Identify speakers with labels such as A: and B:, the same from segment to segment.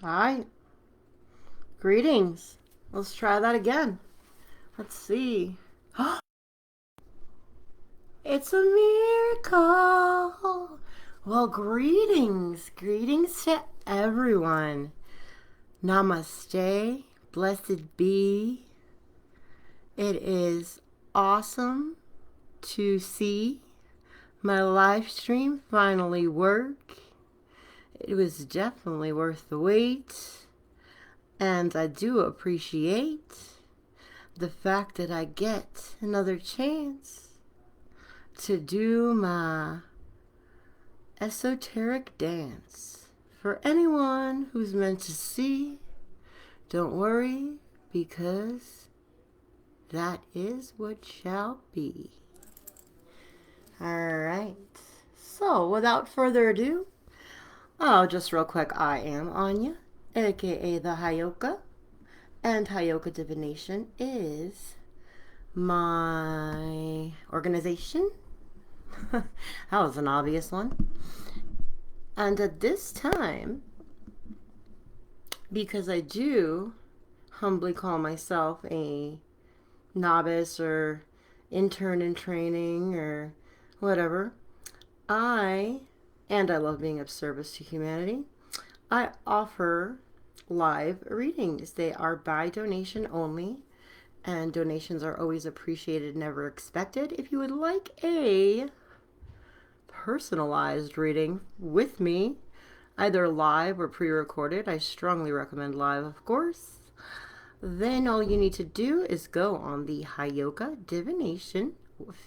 A: Hi. Greetings. Let's try that again. Let's see. It's a miracle. Well, greetings. Greetings to everyone. Namaste. Blessed be. It is awesome to see my live stream finally work. It was definitely worth the wait. And I do appreciate the fact that I get another chance to do my esoteric dance. For anyone who's meant to see, don't worry, because that is what shall be. Alright, so without further ado, just real quick, I am Anya, aka the Heyoka, and Heyoka Divination is my organization. That was an obvious one. And at this time, because I do humbly call myself a novice or intern in training or whatever, I love being of service to humanity, I offer live readings. They are by donation only, and donations are always appreciated, never expected. If you would like a personalized reading with me, either live or pre-recorded, I strongly recommend live, of course, then all you need to do is go on the Heyoka Divination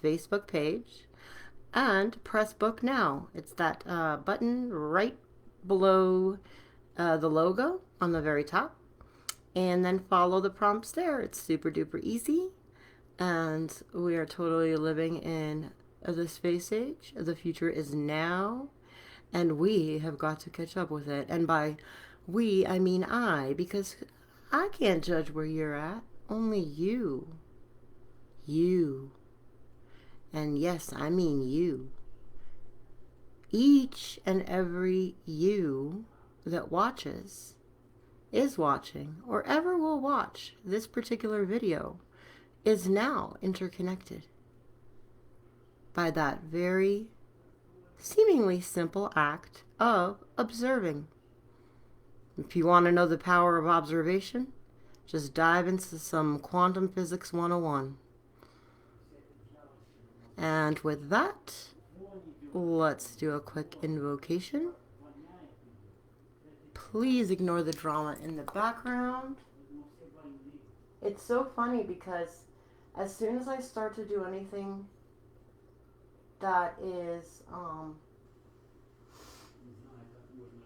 A: Facebook page and press book now. It's that button right below the logo on the very top, and then follow the prompts there. It's super duper easy, and we are totally living in the space age. The future is now, and we have got to catch up with it. And by we, I mean I, because I can't judge where you're at. Only you. You. And yes, I mean you. Each and every you that watches, is watching, or ever will watch this particular video is now interconnected by that very seemingly simple act of observing. If you want to know the power of observation, just dive into some quantum physics 101. And with that, let's do a quick invocation. Please ignore the drama in the background. It's so funny because as soon as I start to do anything that is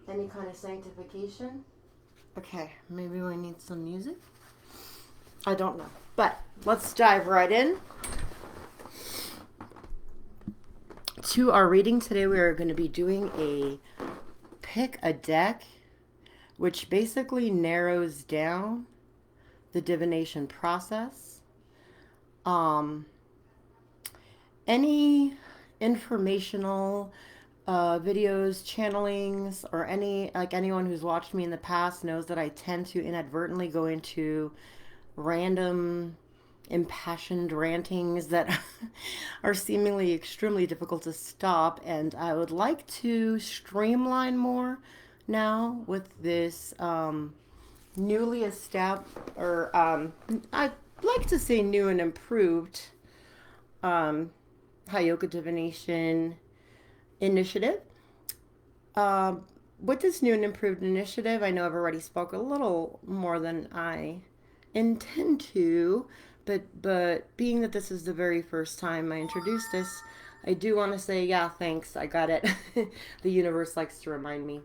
A: any kind of sanctification, okay, maybe we need some music. I don't know, but let's dive right in to our reading. Today we are going to be doing a pick a deck, which basically narrows down the divination process. Any informational videos, channelings, or anyone who's watched me in the past knows that I tend to inadvertently go into random impassioned rantings that are seemingly extremely difficult to stop, and I would like to streamline more now with this newly established, or I'd like to say new and improved Highoka Divination initiative. With this new and improved initiative, I know I've already spoke a little more than I intend to, but being that this is the very first time I introduced this, I do want to say, yeah, thanks, I got it. The universe likes to remind me.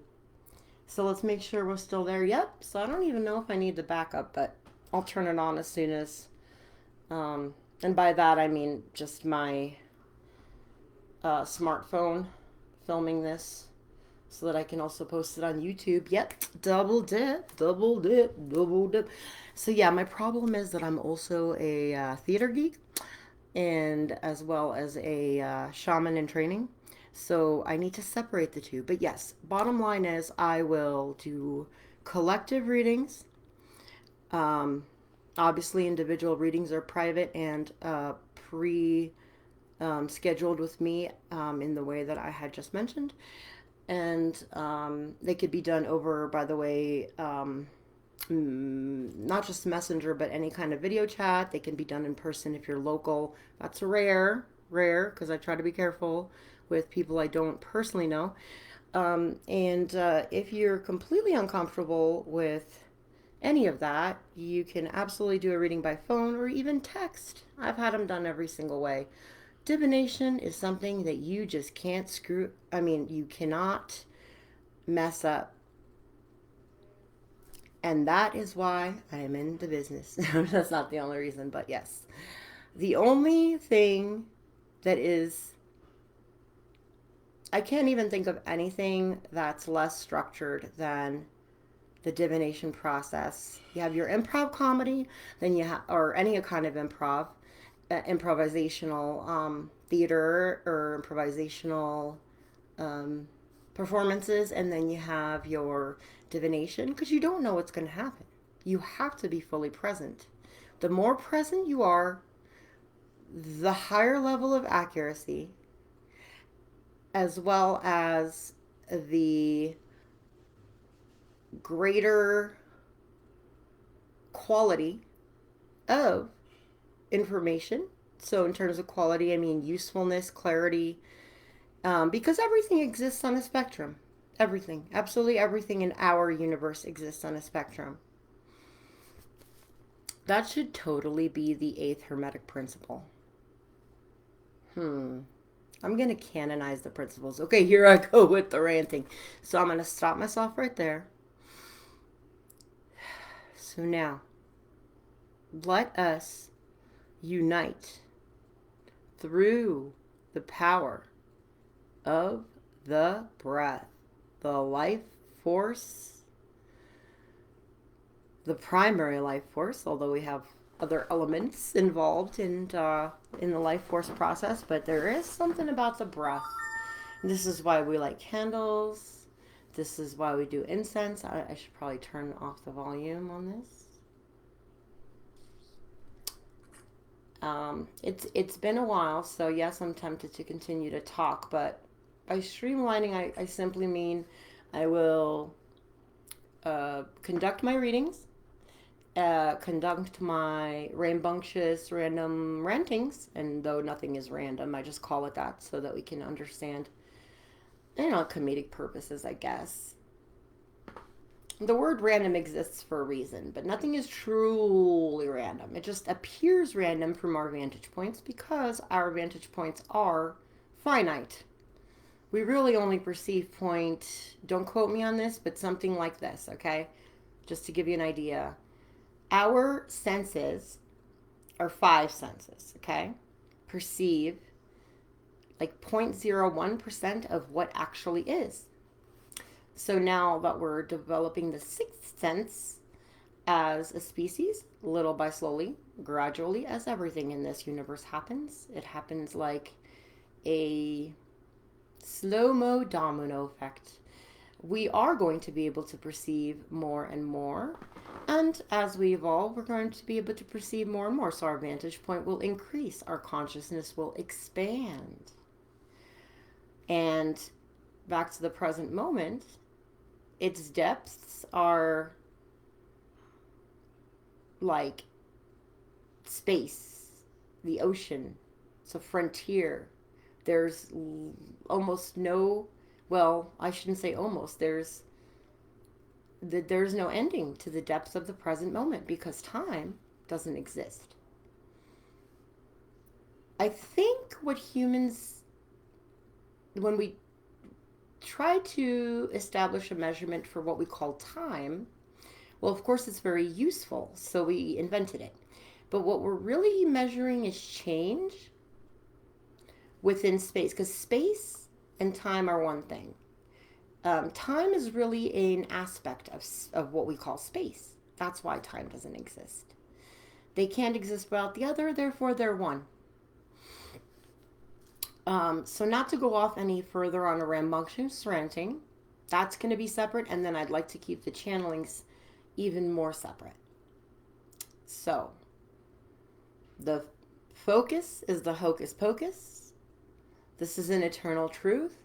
A: So let's make sure we're still there. Yep, so I don't even know if I need the backup, but I'll turn it on as soon as, and by that I mean just my smartphone filming this so that I can also post it on YouTube. Yep, double dip, double dip, double dip. So yeah, my problem is that I'm also a theater geek, and as well as a shaman in training. So I need to separate the two. But yes, bottom line is I will do collective readings. Obviously, individual readings are private and scheduled with me in the way that I had just mentioned. And they could be done over, by the way, not just Messenger, but any kind of video chat. They can be done in person if you're local. That's rare, because I try to be careful with people I don't personally know. And if you're completely uncomfortable with any of that, you can absolutely do a reading by phone or even text. I've had them done every single way. Divination is something that you just can't you cannot mess up. And that is why I am in the business. That's not the only reason, but yes. The only thing that is, I can't even think of anything that's less structured than the divination process. You have your improv comedy, then you have, or any kind of improvisational theater or improvisational performances, and then you have your divination, because you don't know what's going to happen. You have to be fully present. The more present you are, the higher level of accuracy, as well as the greater quality of information. So in terms of quality, I mean usefulness, clarity, because everything exists on a spectrum. Everything, absolutely everything in our universe exists on a spectrum. That should totally be the eighth Hermetic principle. I'm going to canonize the principles. Okay, here I go with the ranting. So I'm going to stop myself right there. So now, let us unite through the power of the breath, the life force, the primary life force, although we have other elements involved in the life force process, but there is something about the breath. This is why we light candles. This is why we do incense. I should probably turn off the volume on this. It's been a while, so yes, I'm tempted to continue to talk, but by streamlining, I simply mean I will conduct my readings, conduct my rambunctious random rantings, and though nothing is random, I just call it that so that we can understand, comedic purposes, I guess. The word random exists for a reason, but nothing is truly random. It just appears random from our vantage points because our vantage points are finite. We really only perceive point, don't quote me on this, but something like this, okay? Just to give you an idea. Our senses are 5 senses, okay? Perceive like 0.01% of what actually is. So now that we're developing the 6th sense as a species, little by slowly, gradually, as everything in this universe happens, it happens like a slow-mo domino effect. We are going to be able to perceive more and more. And as we evolve, we're going to be able to perceive more and more. So our vantage point will increase. Our consciousness will expand. And back to the present moment, its depths are like space, the ocean. It's a frontier. There's almost no, well, I shouldn't say almost, there's no ending to the depths of the present moment because time doesn't exist. I think what humans, when we try to establish a measurement for what we call time, well, of course, it's very useful, so we invented it. But what we're really measuring is change within space, because space and time are one thing. Time is really an aspect of what we call space. That's why time doesn't exist. They can't exist without the other, therefore they're one. So not to go off any further on a rambunctious ranting, That's going to be separate, and then I'd like to keep the channelings even more separate. So, the focus is the Hocus-Pocus. This is an eternal truth,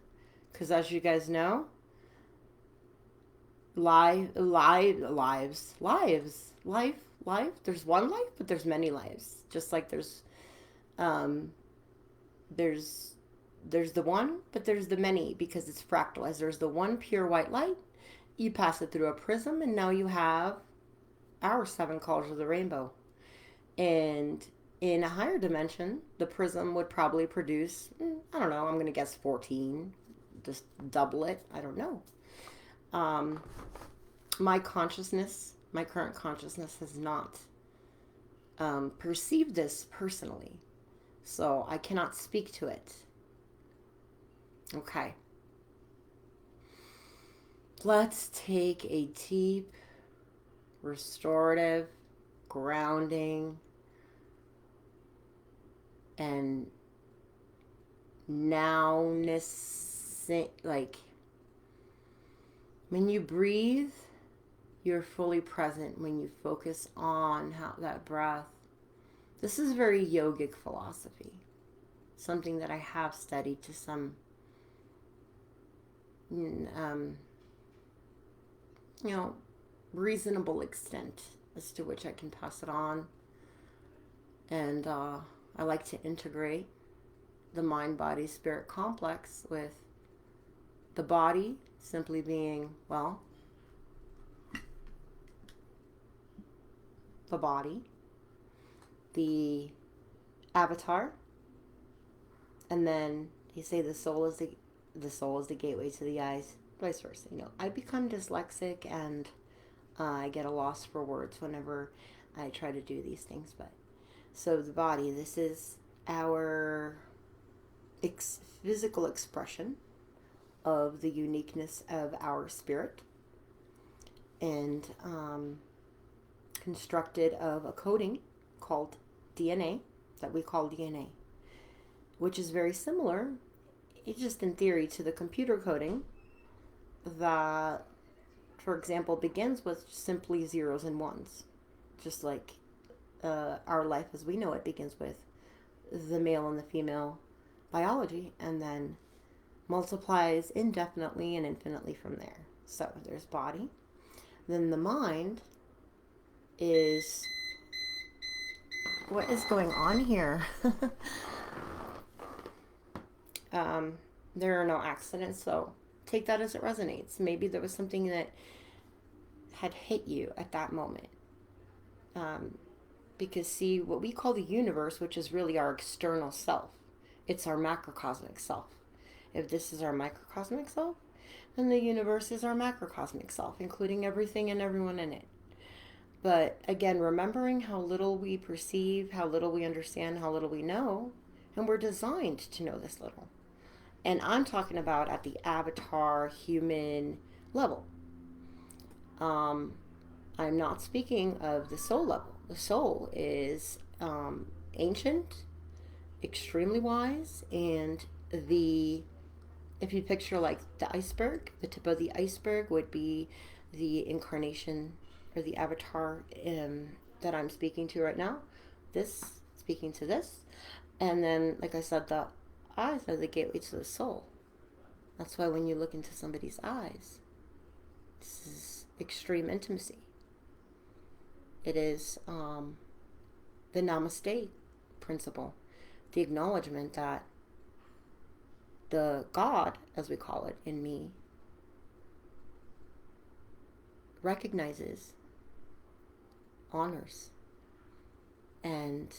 A: because as you guys know, life, there's one life, but there's many lives. Just like um, there's the one, but there's the many, because it's fractalized. There's the one pure white light. You pass it through a prism, and now you have our 7 colors of the rainbow. And in a higher dimension, the prism would probably produce, I don't know, I'm going to guess 14. Just double it. I don't know. My consciousness, my current consciousness, has not perceived this personally. So I cannot speak to it. Okay. Let's take a deep, restorative, grounding, and nowness, like when you breathe, you're fully present when you focus on that breath. This is very yogic philosophy, something that I have studied to some reasonable extent as to which I can pass it on. And I like to integrate the mind-body-spirit complex with the body simply being, well, the body, the avatar, and then you say the soul is the gateway to the eyes, vice versa. I become dyslexic, and I get a loss for words whenever I try to do these things. But so the body, this is our physical expression of the uniqueness of our spirit, and constructed of a coding called DNA, that we call DNA, which is very similar, it's just in theory, to the computer coding that, for example, begins with simply zeros and ones. Just like our life as we know it begins with the male and the female biology, and then multiplies indefinitely and infinitely from there. So there's body. Then the mind is... What is going on here? There are no accidents, so take that as it resonates. Maybe there was something that had hit you at that moment. Because see, what we call the universe, which is really our external self, it's our macrocosmic self. If this is our microcosmic self, then the universe is our macrocosmic self, including everything and everyone in it. But again, remembering how little we perceive, how little we understand, how little we know, and we're designed to know this little. And I'm talking about at the avatar human level. I'm not speaking of the soul level. The soul is ancient, extremely wise, and if you picture like the iceberg, the tip of the iceberg would be the incarnation or the avatar that I'm speaking to right now. Speaking to this. And then, like I said, the eyes are the gateway to the soul. That's why when you look into somebody's eyes, this is extreme intimacy. It is the namaste principle, the acknowledgement that the God, as we call it in me, recognizes, honors, and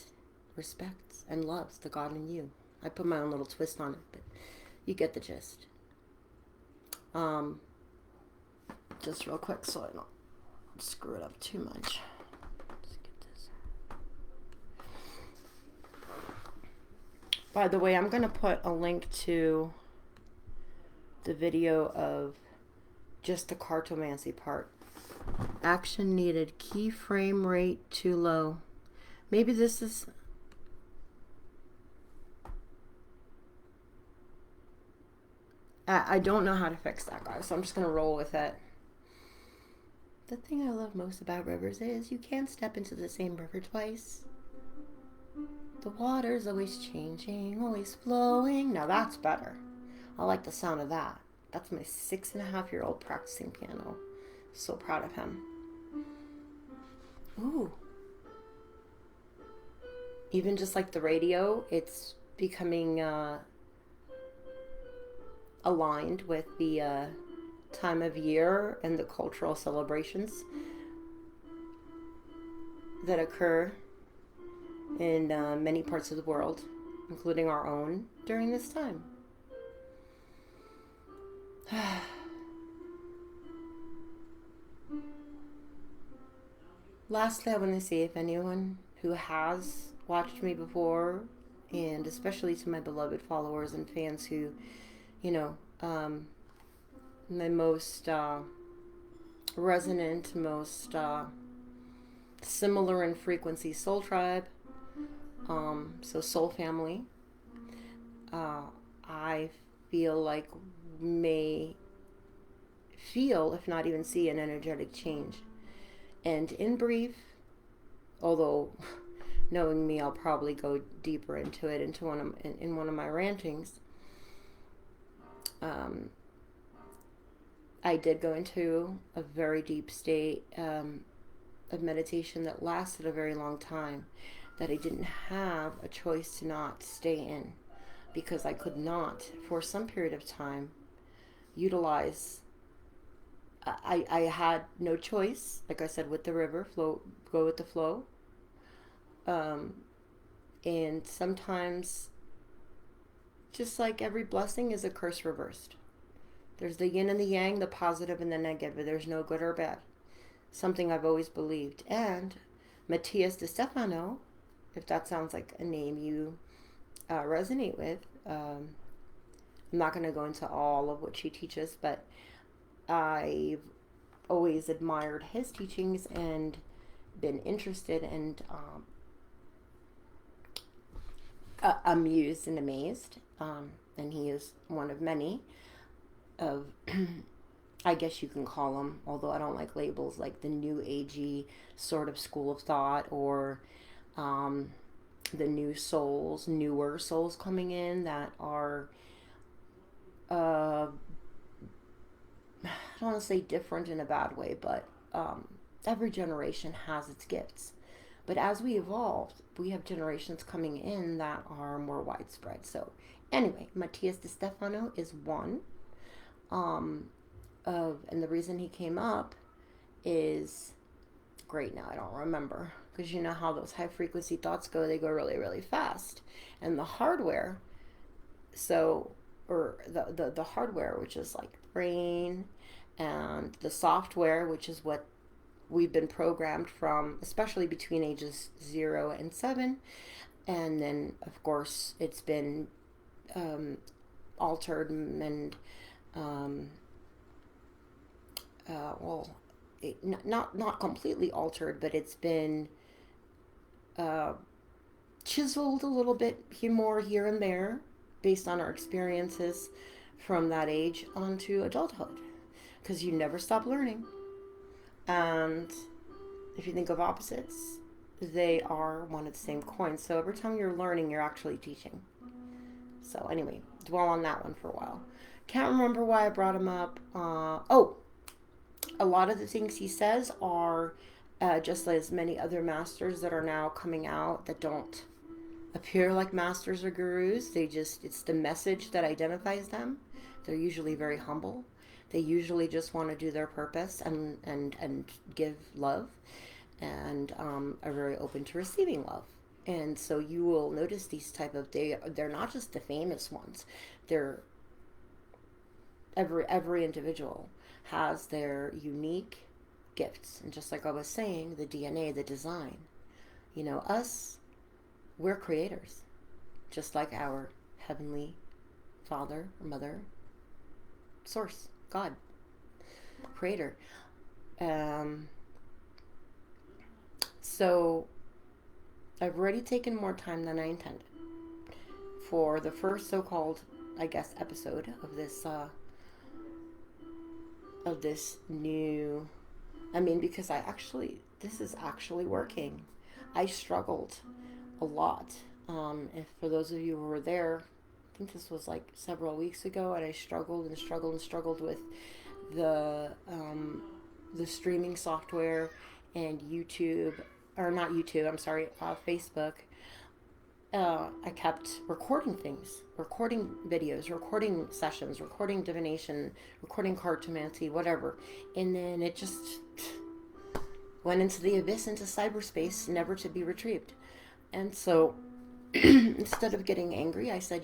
A: respects and loves the God in you. I put my own little twist on it, but you get the gist. Just real quick so I don't screw it up too much. Let's get this. By the way, I'm going to put a link to the video of just the Cartomancy part. Action needed. Keyframe rate too low. Maybe this is... I don't know how to fix that, guys, so I'm just going to roll with it. The thing I love most about rivers is you can't step into the same river twice. The water's always changing, always flowing. Now that's better. I like the sound of that. That's my 6.5-year-old practicing piano. So proud of him. Ooh. Even just like the radio, it's becoming aligned with the time of year and the cultural celebrations that occur in many parts of the world, including our own, during this time. Lastly, I want to see if anyone who has watched me before, and especially to my beloved followers and fans who, you know, my most resonant, most similar in frequency soul tribe, so soul family, I feel like may feel, if not even see, an energetic change. And in brief, although knowing me, I'll probably go deeper into it in one of my rantings. I did go into a very deep state of meditation that lasted a very long time, that I didn't have a choice to not stay in, because I could not, for some period of time, utilize. I had no choice, like I said, with the river, go with the flow. And sometimes, just like every blessing is a curse reversed. There's the yin and the yang, the positive and the negative. There's no good or bad. Something I've always believed. And Matthias de Stefano, if that sounds like a name you resonate with, I'm not going to go into all of what she teaches, but I've always admired his teachings and been interested and amused and amazed. And he is one of many of, I guess you can call them, although I don't like labels, like the new agey sort of school of thought, or the newer souls coming in that are I don't want to say different in a bad way, but every generation has its gifts. But as we evolved, we have generations coming in that are more widespread. So anyway, Matthias de Stefano is one. And the reason he came up is great. Now I don't remember, because you know how those high frequency thoughts go, they go really, really fast. And the hardware, or the hardware, which is like brain, and the software, which is what we've been programmed from, especially between ages 0 and 7. And then, of course, it's been altered and, not completely altered, but it's been chiseled a little bit more here and there based on our experiences from that age onto adulthood, because you never stop learning. And if you think of opposites, they are one of the same coin. So every time you're learning, you're actually teaching. So anyway, dwell on that one for a while. Can't remember why I brought him up. A lot of the things he says are just as many other masters that are now coming out that don't appear like masters or gurus. It's the message that identifies them. They're usually very humble. They usually just want to do their purpose and give love, and are very open to receiving love. And so you will notice these type of, they're not just the famous ones. They're every individual has their unique gifts. And just like I was saying, the DNA, the design. You know, we're creators, just like our heavenly Father or Mother, Source, God, Creator. So I've already taken more time than I intended for the first so-called, I guess, episode of this of this new, I mean, because this is actually working. I struggled a lot. If for those of you who were there, I think this was like several weeks ago, and I struggled and struggled and struggled with the streaming software and YouTube, or not YouTube, I'm sorry, Facebook. I kept recording things, recording videos, recording sessions, recording divination, recording cartomancy, whatever. And then it just went into the abyss, into cyberspace, never to be retrieved. And so instead of getting angry, I said,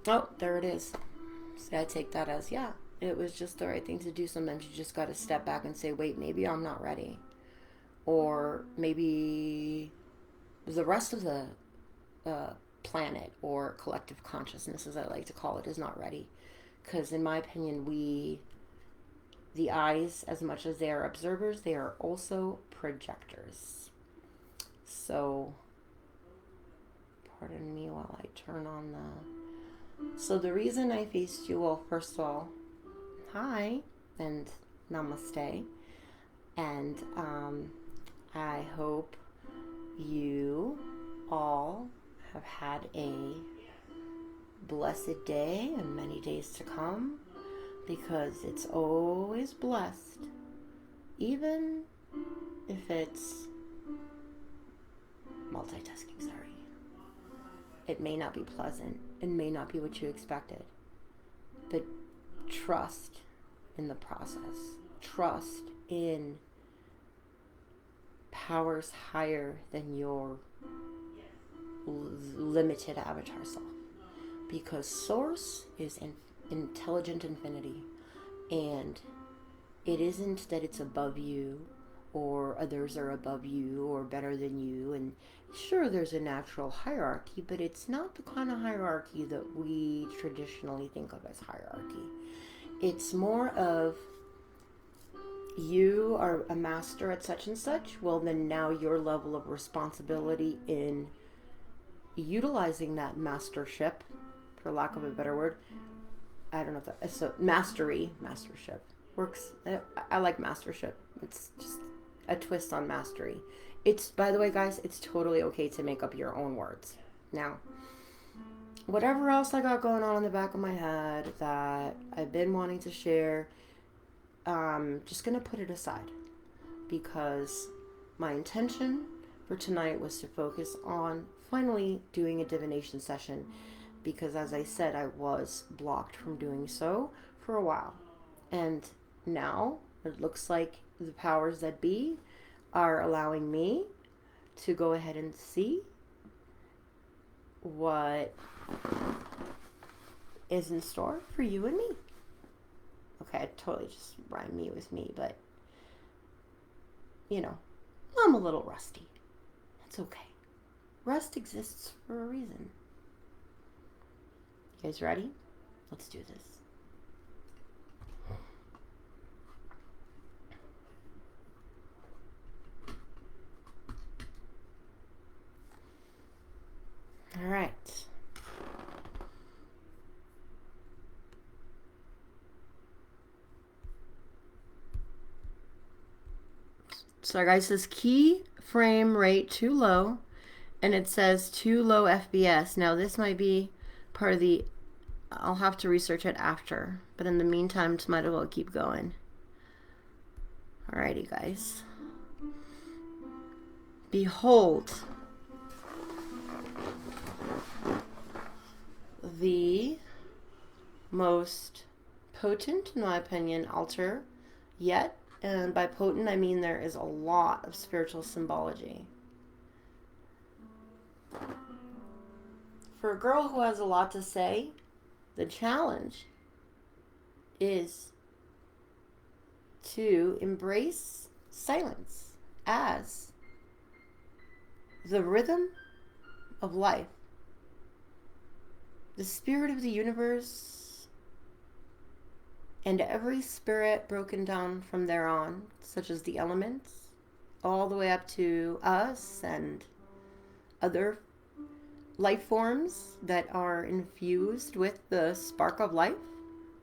A: oh, there it is. So I take that as, yeah, it was just the right thing to do. Sometimes you just got to step back and say, wait, maybe I'm not ready. Or maybe the rest of the planet or collective consciousness, as I like to call it, is not ready. Because in my opinion, the eyes, as much as they are observers, they are also projectors. So, pardon me while I turn on So the reason I faced you, well, first of all, hi and namaste. And I hope you all have had a blessed day and many days to come, because it's always blessed, even if it's multitasking, sorry. It may not be pleasant, it may not be what you expected, but trust in the process, trust in powers higher than your limited avatar self, because source is intelligent infinity, and it isn't that it's above you or others are above you or better than you. And sure, there's a natural hierarchy, but it's not the kind of hierarchy that we traditionally think of as hierarchy. It's more of, you are a master at such and such, well then now your level of responsibility in utilizing that mastership, for lack of a better word, I don't know if that, so mastership works. I like mastership. It's just a twist on mastery. It's, by the way, guys, it's totally okay to make up your own words. Now, whatever else I got going on in the back of my head that I've been wanting to share, just gonna put it aside, because my intention for tonight was to focus on finally doing a divination session, because as I said, I was blocked from doing so for a while, and now it looks like the powers that be are allowing me to go ahead and see what is in store for you and me. Okay, I totally just rhymed me with me, but I'm a little rusty. It's okay. Rust exists for a reason. You guys ready? Let's do this. All right. So guys, this key frame rate too low, and it says too low FPS. Now this might be part of the, I'll have to research it after, but in the meantime, just might as well keep going. Alrighty, guys. Behold the most potent, in my opinion, altar yet. And by potent, I mean there is a lot of spiritual symbology. For a girl who has a lot to say, the challenge is to embrace silence as the rhythm of life. The spirit of the universe and every spirit broken down from there on, such as the elements, all the way up to us and other life forms that are infused with the spark of life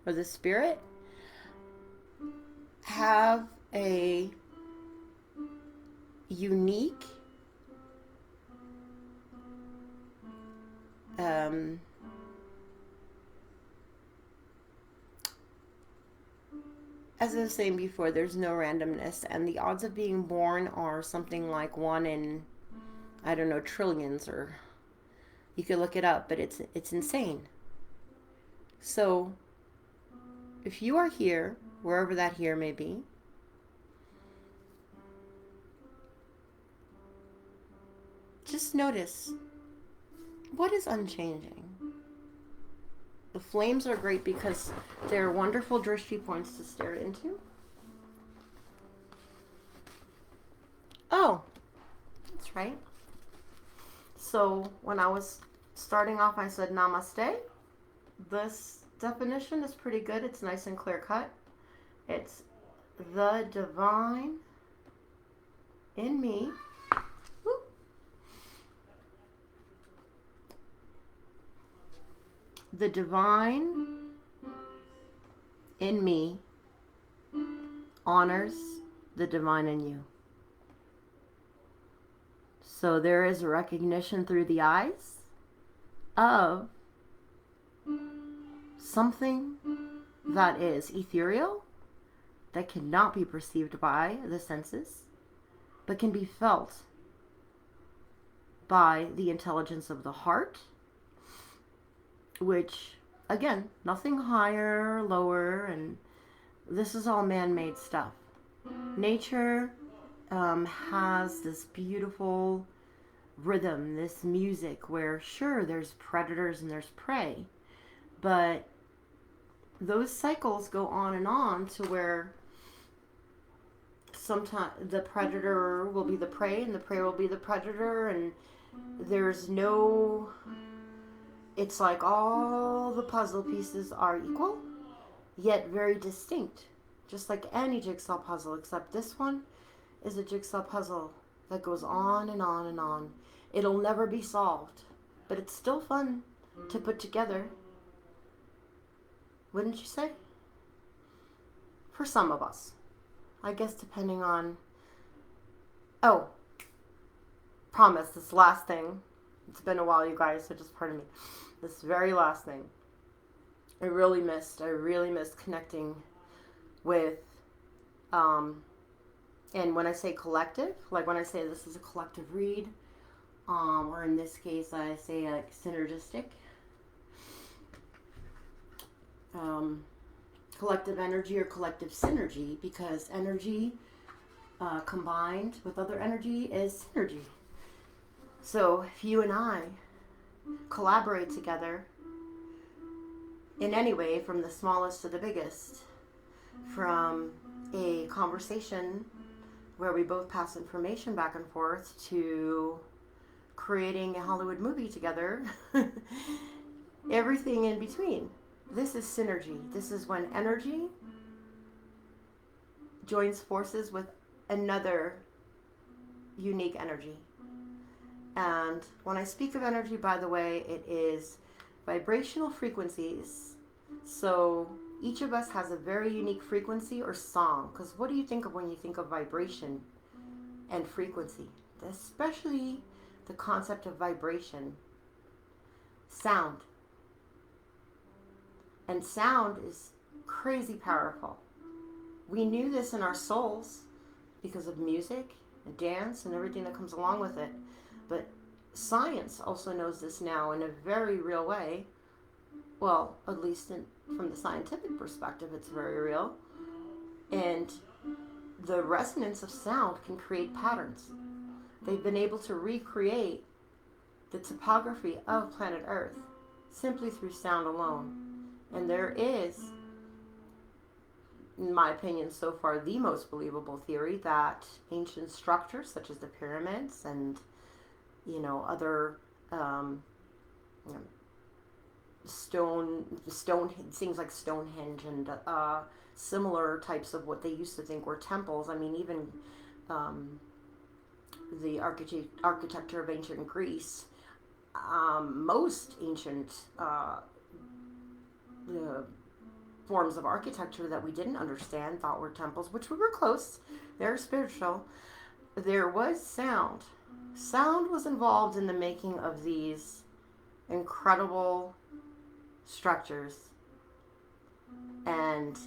A: or the spirit, have a unique as I was saying before, there's no randomness, and the odds of being born are something like 1 in, I don't know, trillions, or you could look it up, but it's insane. So if you are here, wherever that here may be, just notice what is unchanging. The flames are great because they're wonderful drishti points to stare into. Oh, that's right. So when I was starting off, I said namaste. This definition is pretty good. It's nice and clear cut. It's the divine in me. The divine in me honors the divine in you. So there is a recognition through the eyes of something that is ethereal, that cannot be perceived by the senses, but can be felt by the intelligence of the heart, which, again, nothing higher or lower, and this is all man-made stuff. Nature has this beautiful rhythm, this music where, sure, there's predators and there's prey, but those cycles go on to where sometimes the predator will be the prey and the prey will be the predator, and there's no, it's like all the puzzle pieces are equal yet very distinct, just like any jigsaw puzzle, except this one is a jigsaw puzzle that goes on and on and on. It'll never be solved, but it's still fun to put together, wouldn't you say? For some of us, I guess, depending on, oh, promise, this last thing, it's been a while, you guys, so just pardon me, this very last thing, I really missed connecting with, and when I say collective, like when I say this is a collective read, or in this case I say like synergistic, collective energy or collective synergy, because energy combined with other energy is synergy. So if you and I collaborate together in any way, from the smallest to the biggest, from a conversation where we both pass information back and forth to creating a Hollywood movie together, everything in between. This is synergy. This is when energy joins forces with another unique energy. And when I speak of energy, by the way, it is vibrational frequencies. So each of us has a very unique frequency or song. Because what do you think of when you think of vibration and frequency? Especially the concept of vibration. Sound. And sound is crazy powerful. We knew this in our souls because of music and dance and everything that comes along with it. But science also knows this now in a very real way. Well, at least from the scientific perspective, it's very real. And the resonance of sound can create patterns. They've been able to recreate the topography of planet Earth simply through sound alone. And there is, in my opinion so far, the most believable theory that ancient structures such as the pyramids and other stone things like Stonehenge and similar types of what they used to think were temples. I mean, even the architecture of ancient Greece, most ancient forms of architecture that we didn't understand, thought were temples, which we were close. They're spiritual. There was sound. Sound was involved in the making of these incredible structures. And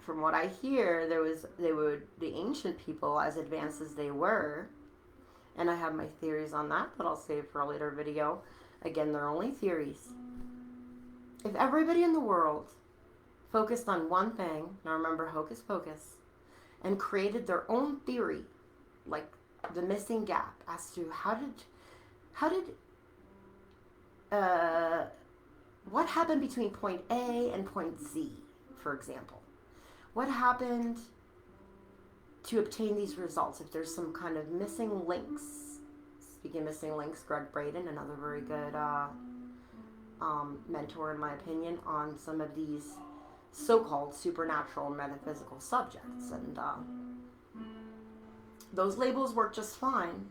A: from what I hear, the ancient people, as advanced as they were, and I have my theories on that I'll save for a later video. Again, they're only theories. If everybody in the world focused on one thing, now remember Hocus-Focus, and created their own theory, like the missing gap as to what happened between point A and point Z, for example. What happened to obtain these results? If there's some kind of missing links. Speaking of missing links, Greg Braden, another very good mentor in my opinion on some of these so-called supernatural metaphysical subjects. And those labels work just fine,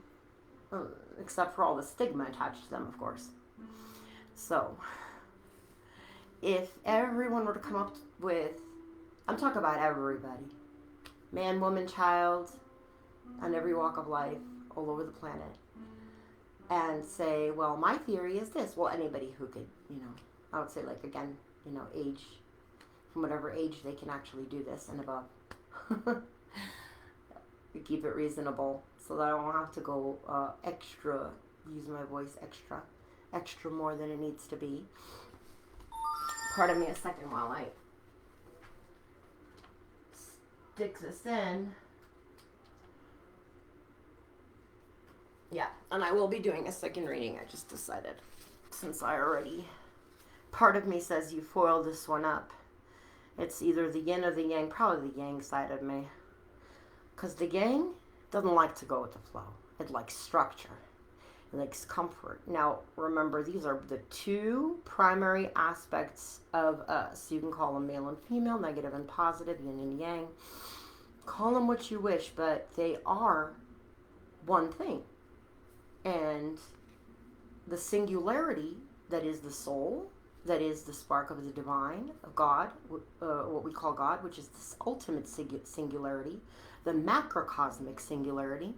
A: except for all the stigma attached to them, of course. So, if everyone were to come up with, I'm talking about everybody, man, woman, child, on every walk of life, all over the planet, and say, well, my theory is this. Well, anybody who could, I would say, like, again, age, from whatever age they can actually do this and above. Keep it reasonable so that I don't have to go extra, use my voice extra more than it needs to be. Pardon me a second while I stick this in. Yeah, and I will be doing a second reading, I just decided. Since I already, part of me says you foiled this one up. It's either the yin or the yang, probably the yang side of me. Because the yang doesn't like to go with the flow. It likes structure. It likes comfort. Now, remember, these are the two primary aspects of us. You can call them male and female, negative and positive, yin and yang. Call them what you wish, but they are one thing. And the singularity that is the soul, that is the spark of the divine, of God, what we call God, which is this ultimate singularity, the macrocosmic singularity,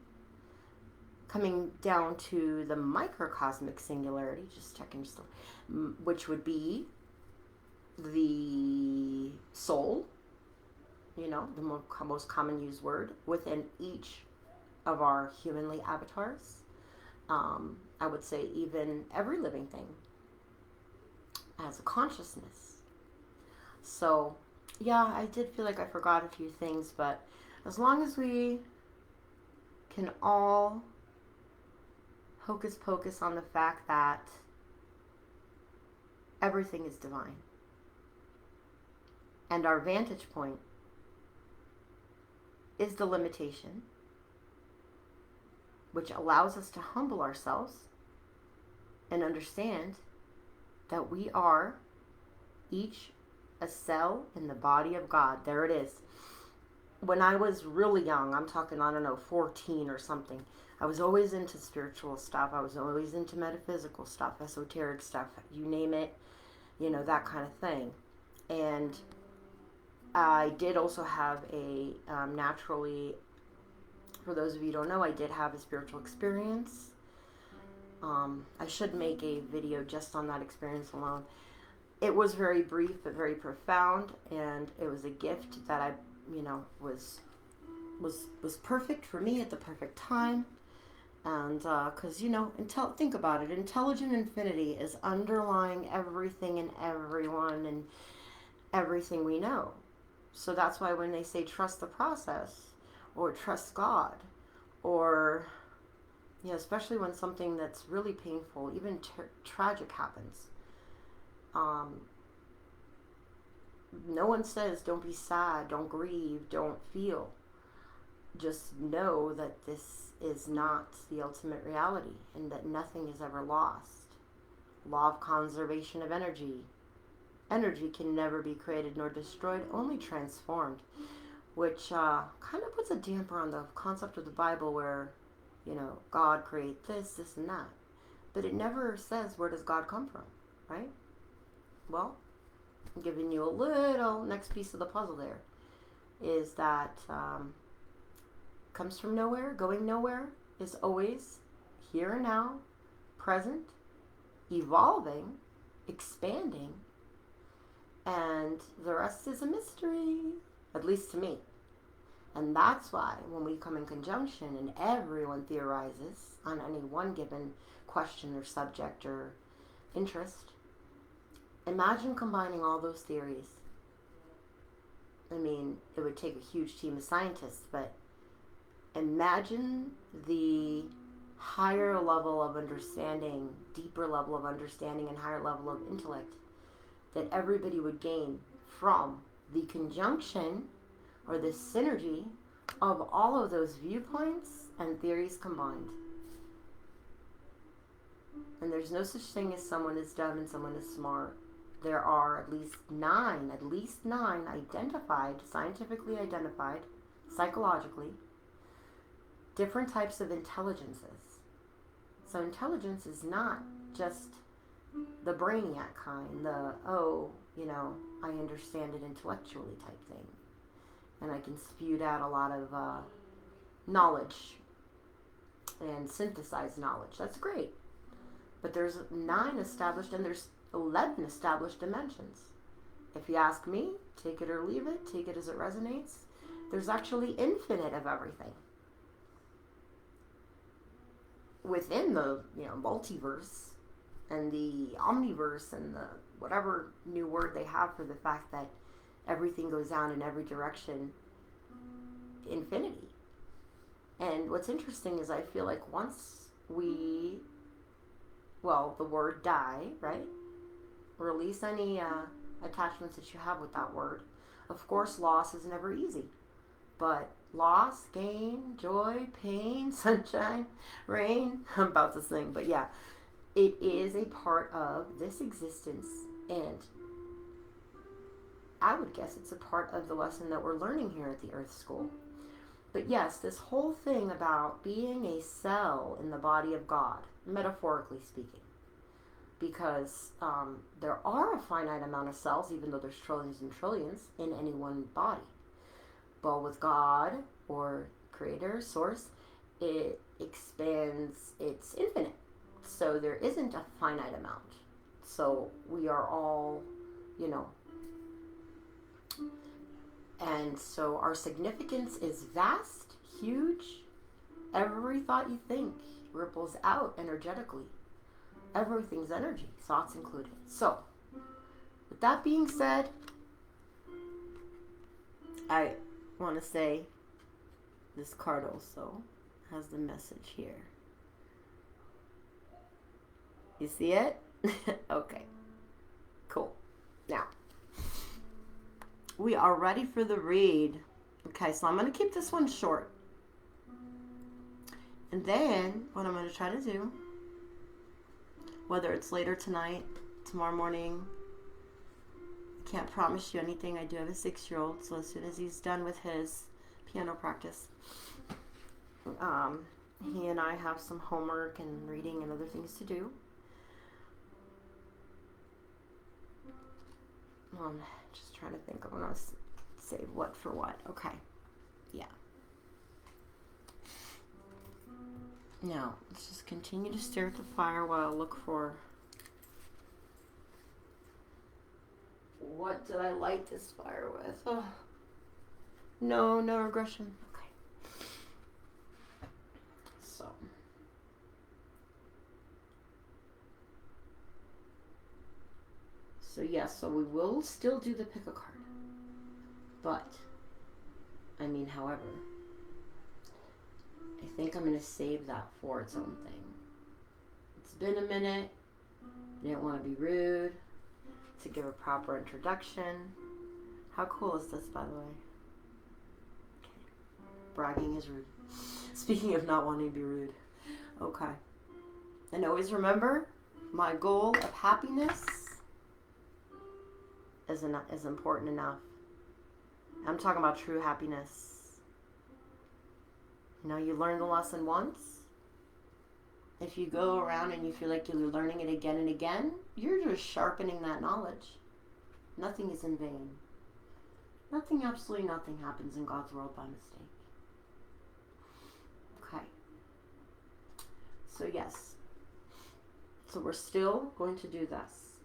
A: coming down to the microcosmic singularity, just checking, which would be the soul, the most common used word within each of our humanly avatars. I would say even every living thing has a consciousness. So, yeah, I did feel like I forgot a few things, but as long as we can all hocus pocus on the fact that everything is divine, and our vantage point is the limitation, which allows us to humble ourselves and understand that we are each a cell in the body of God. There it is. When I was really young, I'm talking, 14 or something, I was always into spiritual stuff. I was always into metaphysical stuff, esoteric stuff, you name it, that kind of thing. And I did also have a, naturally, for those of you who don't know, I did have a spiritual experience. I should make a video just on that experience alone. It was very brief but very profound, and it was a gift that I, was perfect for me at the perfect time. And because think about it, intelligent infinity is underlying everything and everyone and everything we know. So that's why when they say trust the process or trust God, or especially when something that's really painful, even tragic happens, no one says don't be sad, don't grieve, don't feel. Just know that this is not the ultimate reality and that nothing is ever lost. Law of conservation of energy. Energy can never be created nor destroyed, only transformed, which kind of puts a damper on the concept of the Bible where, God create this, and that. But it never says, where does God come from, right? Well, I'm giving you a little next piece of the puzzle there, is that comes from nowhere, going nowhere, is always here and now, present, evolving, expanding, and the rest is a mystery, at least to me. And that's why when we come in conjunction and everyone theorizes on any one given question or subject or interest, imagine combining all those theories. I mean, it would take a huge team of scientists, but imagine the higher level of understanding, deeper level of understanding, and higher level of intellect that everybody would gain from the conjunction or the synergy of all of those viewpoints and theories combined. And there's no such thing as someone is dumb and someone is smart. There are at least nine identified, scientifically identified, psychologically, different types of intelligences. So intelligence is not just the brainiac kind, the, I understand it intellectually type thing. And I can spew out a lot of knowledge and synthesize knowledge. That's great. But there's 9 established and there's 11 established dimensions. If you ask me, take it or leave it, take it as it resonates. There's actually infinite of everything. Within the multiverse and the omniverse and the whatever new word they have for the fact that everything goes down in every direction, infinity. And what's interesting is I feel like once the word die, right? Release any attachments that you have with that word. Of course, loss is never easy. But loss, gain, joy, pain, sunshine, rain. I'm about to sing, but yeah. It is a part of this existence, and I would guess it's a part of the lesson that we're learning here at the Earth School. But yes, this whole thing about being a cell in the body of God, metaphorically speaking, because there are a finite amount of cells, even though there's trillions and trillions in any one body. But with God, or Creator, Source, it expands, it's infinite. So there isn't a finite amount. So we are all, and so our significance is vast, huge. Every thought you think ripples out energetically. Everything's energy, thoughts included. So, with that being said, I want to say this card also has the message here. You see it? Okay. Cool. Now, we are ready for the read. Okay, so I'm going to keep this one short. And then, what I'm going to try to do, whether it's later tonight, tomorrow morning, I can't promise you anything. I do have a 6-year-old, so as soon as he's done with his piano practice, he and I have some homework and reading and other things to do. Just trying to think. I'm going to save what for what. Okay. Yeah. Now, let's just continue to stare at the fire while I look for... What did I light this fire with? Oh. No regression. Okay. So yes, so we will still do the pick a card. But, however, I think I'm going to save that for its own thing. It's been a minute. I didn't want to be rude. To give a proper introduction. How cool is this, by the way? Okay. Bragging is rude. Speaking of not wanting to be rude. Okay. And always remember, my goal of happiness is important enough. I'm talking about true happiness. You learn the lesson once. If you go around and you feel like you're learning it again and again, you're just sharpening that knowledge. Nothing is in vain. Nothing, absolutely nothing happens in God's world by mistake. Okay. So yes. So we're still going to do this.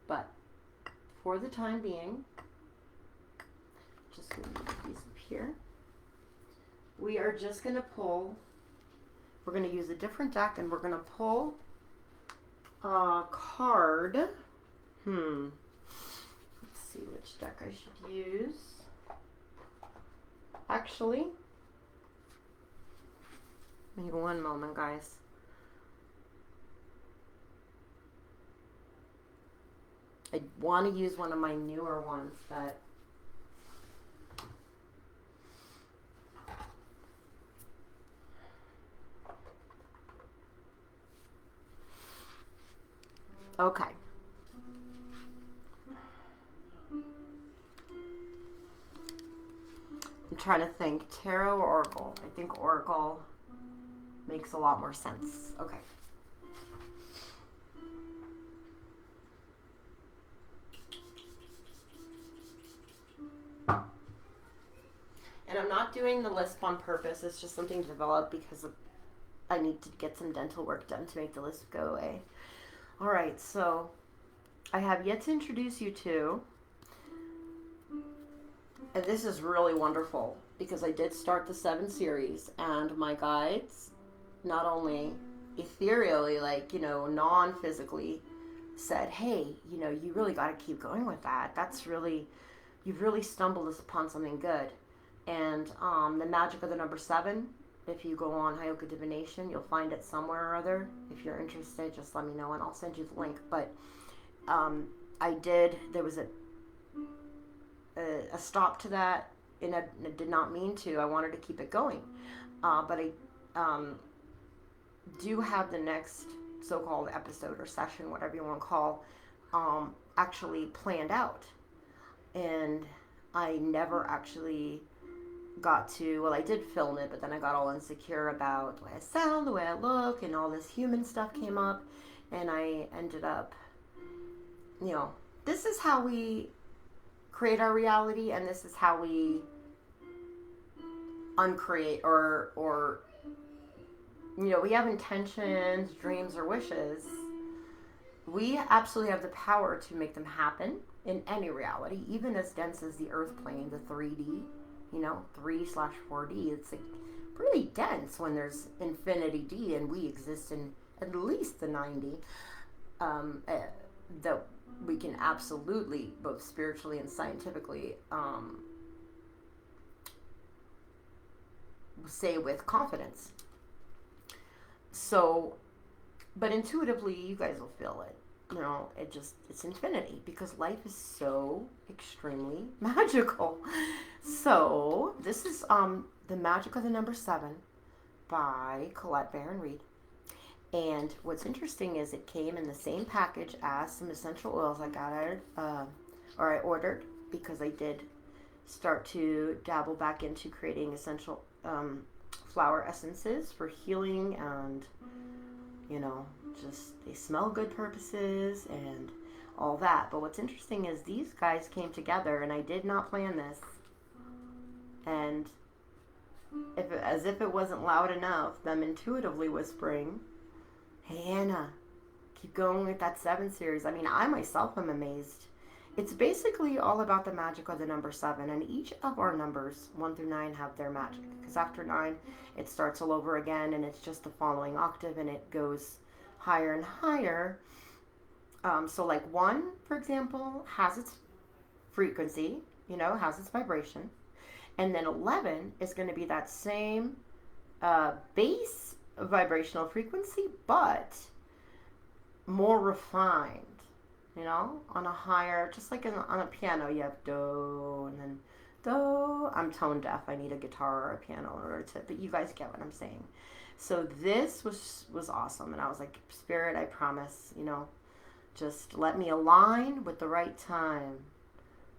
A: But for the time being, just going to move these up here. We are just going to pull, we're going to use a different deck, and we're going to pull a card. Let's see which deck I should use. Actually, give me one moment, guys. I want to use one of my newer ones that okay. I'm trying to think. Tarot or Oracle? I think Oracle makes a lot more sense. Okay. And I'm not doing the list on purpose. It's just something to develop because I need to get some dental work done to make the list go away. All right, so I have yet to introduce you to, and this is really wonderful because I did start the 7 series, and my guides, not only ethereally, like, you know, non-physically, said, hey, you know, you really got to keep going with that. That's really, you've really stumbled upon something good. And the magic of the number 7, if you go on Heyoka Divination, you'll find it somewhere or other. If you're interested, just let me know and I'll send you the link. But there was a stop to that, and I did not mean to. I wanted to keep it going. But I do have the next so-called episode or session, whatever you want to call, actually planned out. And I never actually got to, well, I did film it, but then I got all insecure about the way I sound, the way I look, and all this human stuff came up, and I ended up, you know, this is how we create our reality, and this is how we uncreate, or you know, we have intentions, dreams, or wishes. We absolutely have the power to make them happen in any reality, even as dense as the earth plane, the 3D, you know, 3/4D. It's like pretty dense when there's infinity D, and we exist in at least the 90. That we can absolutely, both spiritually and scientifically, say with confidence. So, but intuitively, you guys will feel it. You know, it's infinity, because life is so extremely magical. So, this is The Magic of the Number 7 by Colette Baron Reed. And what's interesting is it came in the same package as some essential oils I got I ordered, because I did start to dabble back into creating essential flower essences for healing and, you know, just they smell good purposes and all that. But what's interesting is these guys came together, and I did not plan this. And as if it wasn't loud enough, them intuitively whispering, hey, Anna, keep going with that 7 series. I mean, I myself am amazed. It's basically all about the magic of the number 7, and each of our numbers, 1 through 9, have their magic. Because after 9, it starts all over again, and it's just the following octave, and it goes higher and higher. So like 1, for example, has its frequency, you know, has its vibration. And then 11 is going to be that same base vibrational frequency, but more refined. You know, on a higher, just like on a piano, you have do and then do. I'm tone deaf. I need a guitar or a piano in order to, but you guys get what I'm saying. So this was awesome. And I was like, Spirit, I promise, you know, just let me align with the right time,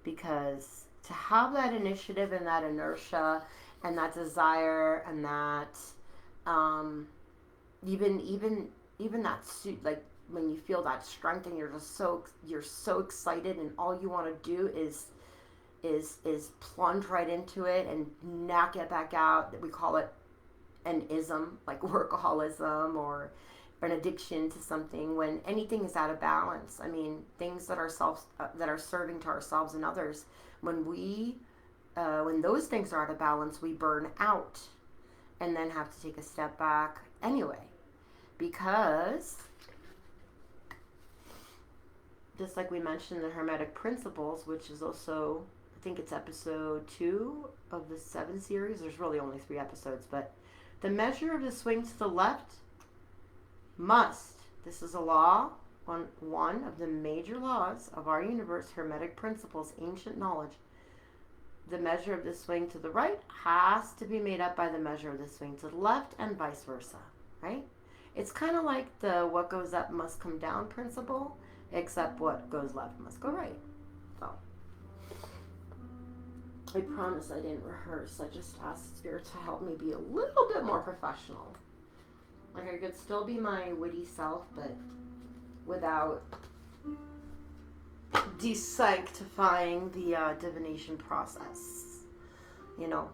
A: because to have that initiative and that inertia and that desire and that, even that suit, like, when you feel that strength and you're so excited and all you want to do is plunge right into it and not get back out. We call it an ism, like workaholism or an addiction to something. When anything is out of balance, I mean, things that are that are serving to ourselves and others, when those things are out of balance, we burn out and then have to take a step back anyway, because just like we mentioned the Hermetic Principles, which is also, I think it's episode 2 of the 7 series. There's really only 3 episodes, but the measure of the swing to the left must, this is a law, one of the major laws of our universe, Hermetic Principles, ancient knowledge. The measure of the swing to the right has to be made up by the measure of the swing to the left, and vice versa, right? It's kind of like the what goes up must come down principle, except what goes left must go right. So, I promise I didn't rehearse. I just asked Spirit to help me be a little bit more professional. Like, I could still be my witty self, but without desanctifying the divination process. You know,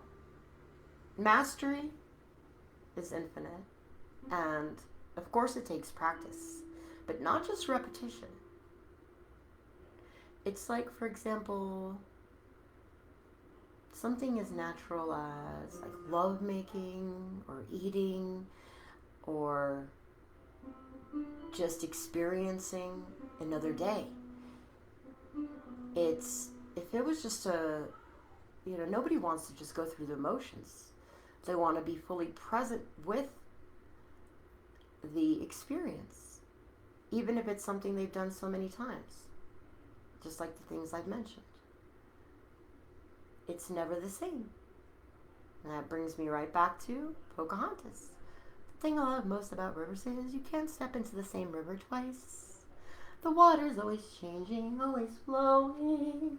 A: mastery is infinite, and of course it takes practice, but not just repetition. It's like, for example, something as natural as like love making or eating or just experiencing another day. If it was just nobody wants to just go through the motions. They want to be fully present with the experience, even if it's something they've done so many times, just like the things I've mentioned. It's never the same. And that brings me right back to Pocahontas. The thing I love most about rivers is you can't step into the same river twice. The water's always changing, always flowing.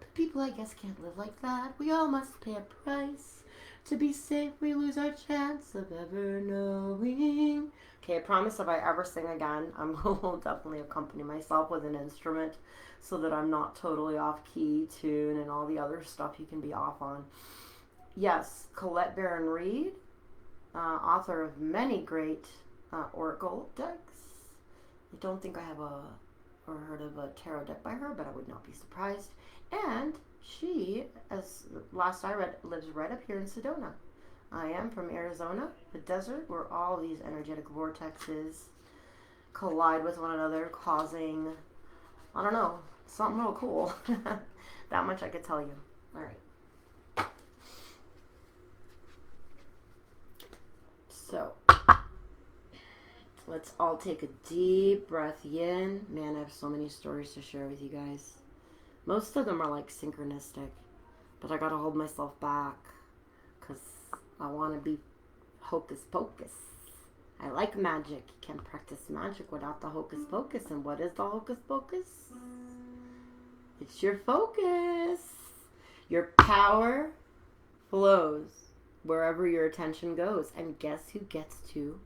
A: But people, I guess, can't live like that. We all must pay a price. To be safe, we lose our chance of ever knowing. Okay, I promise if I ever sing again, I will definitely accompany myself with an instrument so that I'm not totally off key, tune, and all the other stuff you can be off on. Yes, Colette Baron Reed, author of many great oracle decks. I don't think I have heard of a tarot deck by her, but I would not be surprised. And she, as last I read, lives right up here in Sedona. I am from Arizona, the desert, where all these energetic vortexes collide with one another, causing, I don't know, something real cool. That much I could tell you. All right. So, let's all take a deep breath in. Man, I have so many stories to share with you guys. Most of them are like synchronistic, but I gotta hold myself back because I want to be hocus pocus. I like magic. You can't practice magic without the hocus pocus. And what is the hocus pocus? It's your focus. Your power flows wherever your attention goes. And guess who gets to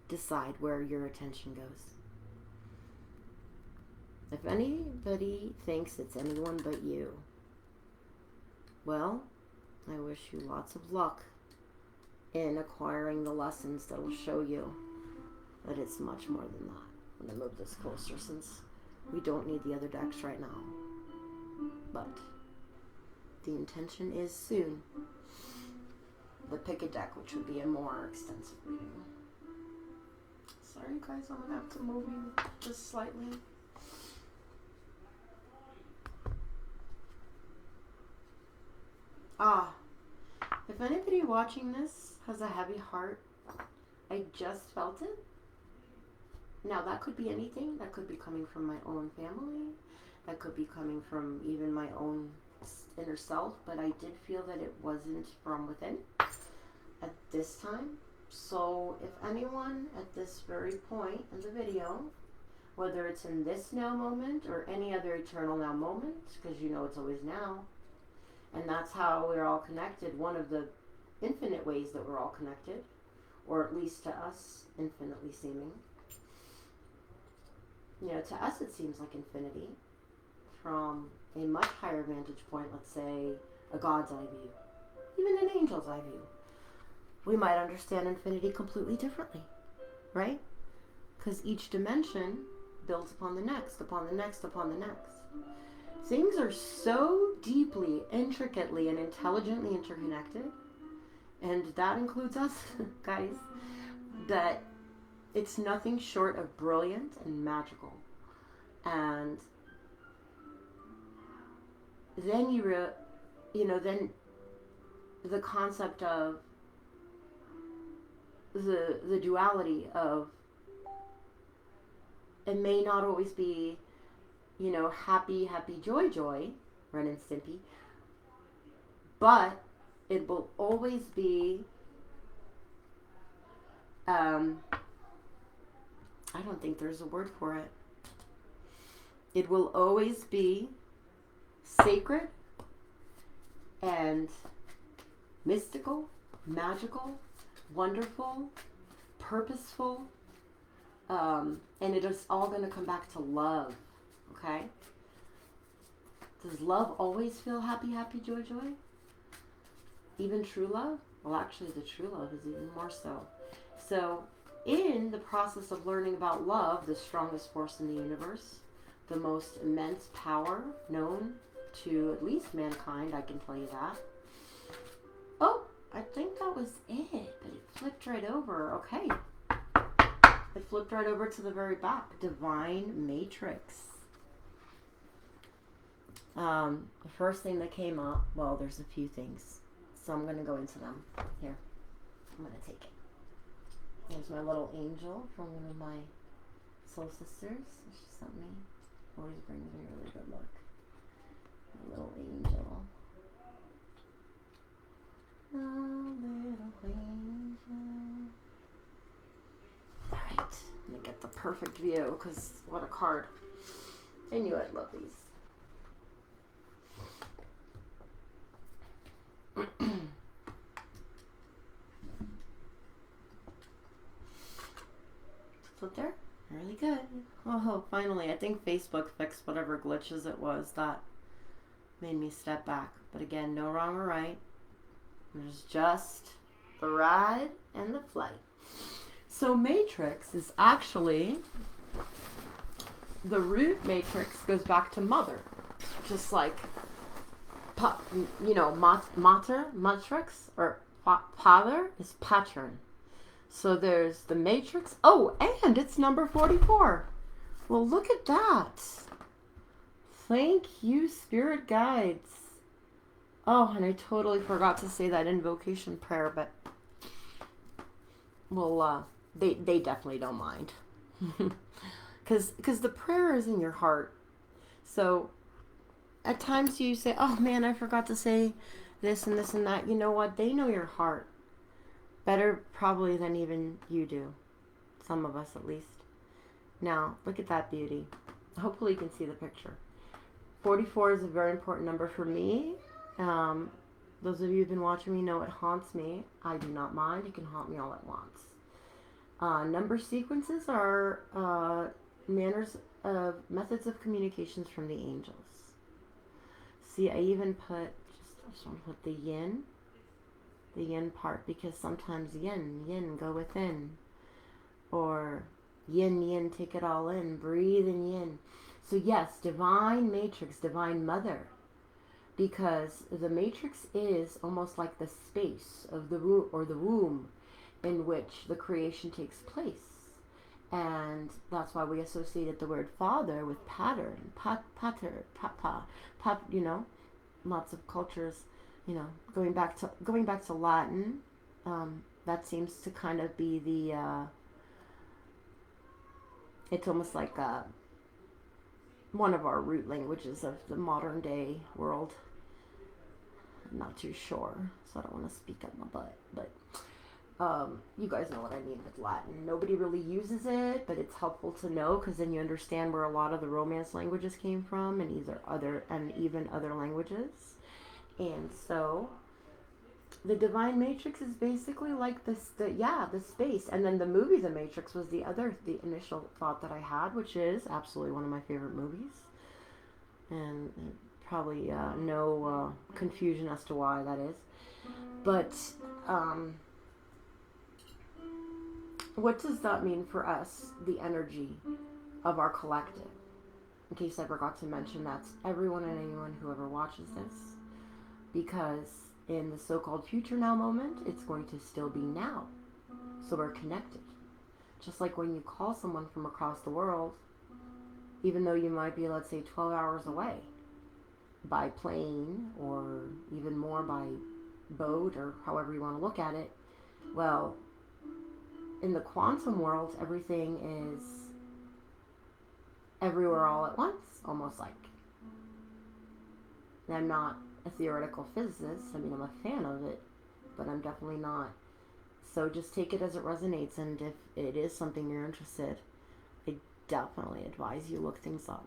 A: decide where your attention goes? If anybody thinks it's anyone but you, well, I wish you lots of luck in acquiring the lessons that will show you that it's much more than that. I'm going to move this closer since we don't need the other decks right now. But the intention is soon to pick a deck, which would be a more extensive reading. Sorry guys, I'm going to have to move you just slightly. If anybody watching this has a heavy heart, I just felt it. Now that could be anything. That could be coming from my own family. That could be coming from even my own inner self. But I did feel that it wasn't from within at this time. So if anyone at this very point in the video, whether it's in this now moment or any other eternal now moment, because you know it's always now, and that's how we're all connected, one of the infinite ways that we're all connected, or at least to us, infinitely seeming. You know, to us it seems like infinity. From a much higher vantage point, let's say a God's eye view, even an angel's eye view, we might understand infinity completely differently, right? Because each dimension builds upon the next, upon the next, upon the next. Things are so deeply, intricately, and intelligently interconnected, and that includes us, guys, that it's nothing short of brilliant and magical. And then then the concept of the duality of it may not always be, happy, joy, Ren and Stimpy, but it will always be, I don't think there's a word for it. It will always be sacred and mystical, magical, wonderful, purposeful, and it is all going to come back to love, okay? Does love always feel happy, joy? Even true love? Well, actually, the true love is even more so. So, in the process of learning about love, the strongest force in the universe, the most immense power known to at least mankind, I can tell you that. Oh, I think that was it, but it flipped right over. Okay. It flipped right over to the very back. Divine Matrix. The first thing that came up, well, there's a few things, so I'm going to go into them. Here, I'm going to take it. There's my little angel from one of my soul sisters. She sent me. Always brings me really good luck. A little angel. A little angel. Alright, let me get the perfect view, because what a card. I knew I'd love these. Flip there? Really good. Oh, finally. I think Facebook fixed whatever glitches it was that made me step back. But again, no wrong or right. There's just the ride and the flight. So matrix is actually, the root matrix goes back to mother. Just like, mater, matrix, or father is pattern. So there's the matrix. Oh, and it's number 44. Well, look at that. Thank you, spirit guides. Oh, and I totally forgot to say that invocation prayer, but well, they definitely don't mind. Because the prayer is in your heart. So at times you say, oh man, I forgot to say this and this and that. You know what? They know your heart better probably than even you do. Some of us at least. Now, look at that beauty. Hopefully you can see the picture. 44 is a very important number for me. Those of you who've been watching me know it haunts me. I do not mind. It can haunt me all at once. Number sequences are methods of communications from the angels. See, I even put, I just want to put the yin part, because sometimes yin, go within. Or yin, take it all in, breathe in yin. So yes, divine matrix, divine mother. Because the matrix is almost like the space of the womb in which the creation takes place. And that's why we associated the word father with pattern, pater, papa, lots of cultures, going back to Latin, that seems to kind of be the, it's almost like one of our root languages of the modern day world. I'm not too sure, so I don't want to speak up my butt, but you guys know what I mean with Latin. Nobody really uses it, but it's helpful to know, because then you understand where a lot of the Romance languages came from, and even other languages. And so The Divine Matrix is basically like this, the space. And then the movie The Matrix was the initial thought that I had, which is absolutely one of my favorite movies. And probably no confusion as to why that is. But what does that mean for us, the energy of our collective? In case I forgot to mention, that's everyone and anyone who ever watches this. Because in the so-called future now moment, it's going to still be now. So we're connected. Just like when you call someone from across the world, even though you might be, let's say, 12 hours away, by plane or even more by boat or however you want to look at it, well, in the quantum world, everything is everywhere all at once, almost like. And I'm not a theoretical physicist. I mean, I'm a fan of it, but I'm definitely not. So just take it as it resonates, and if it is something you're interested, I definitely advise you look things up.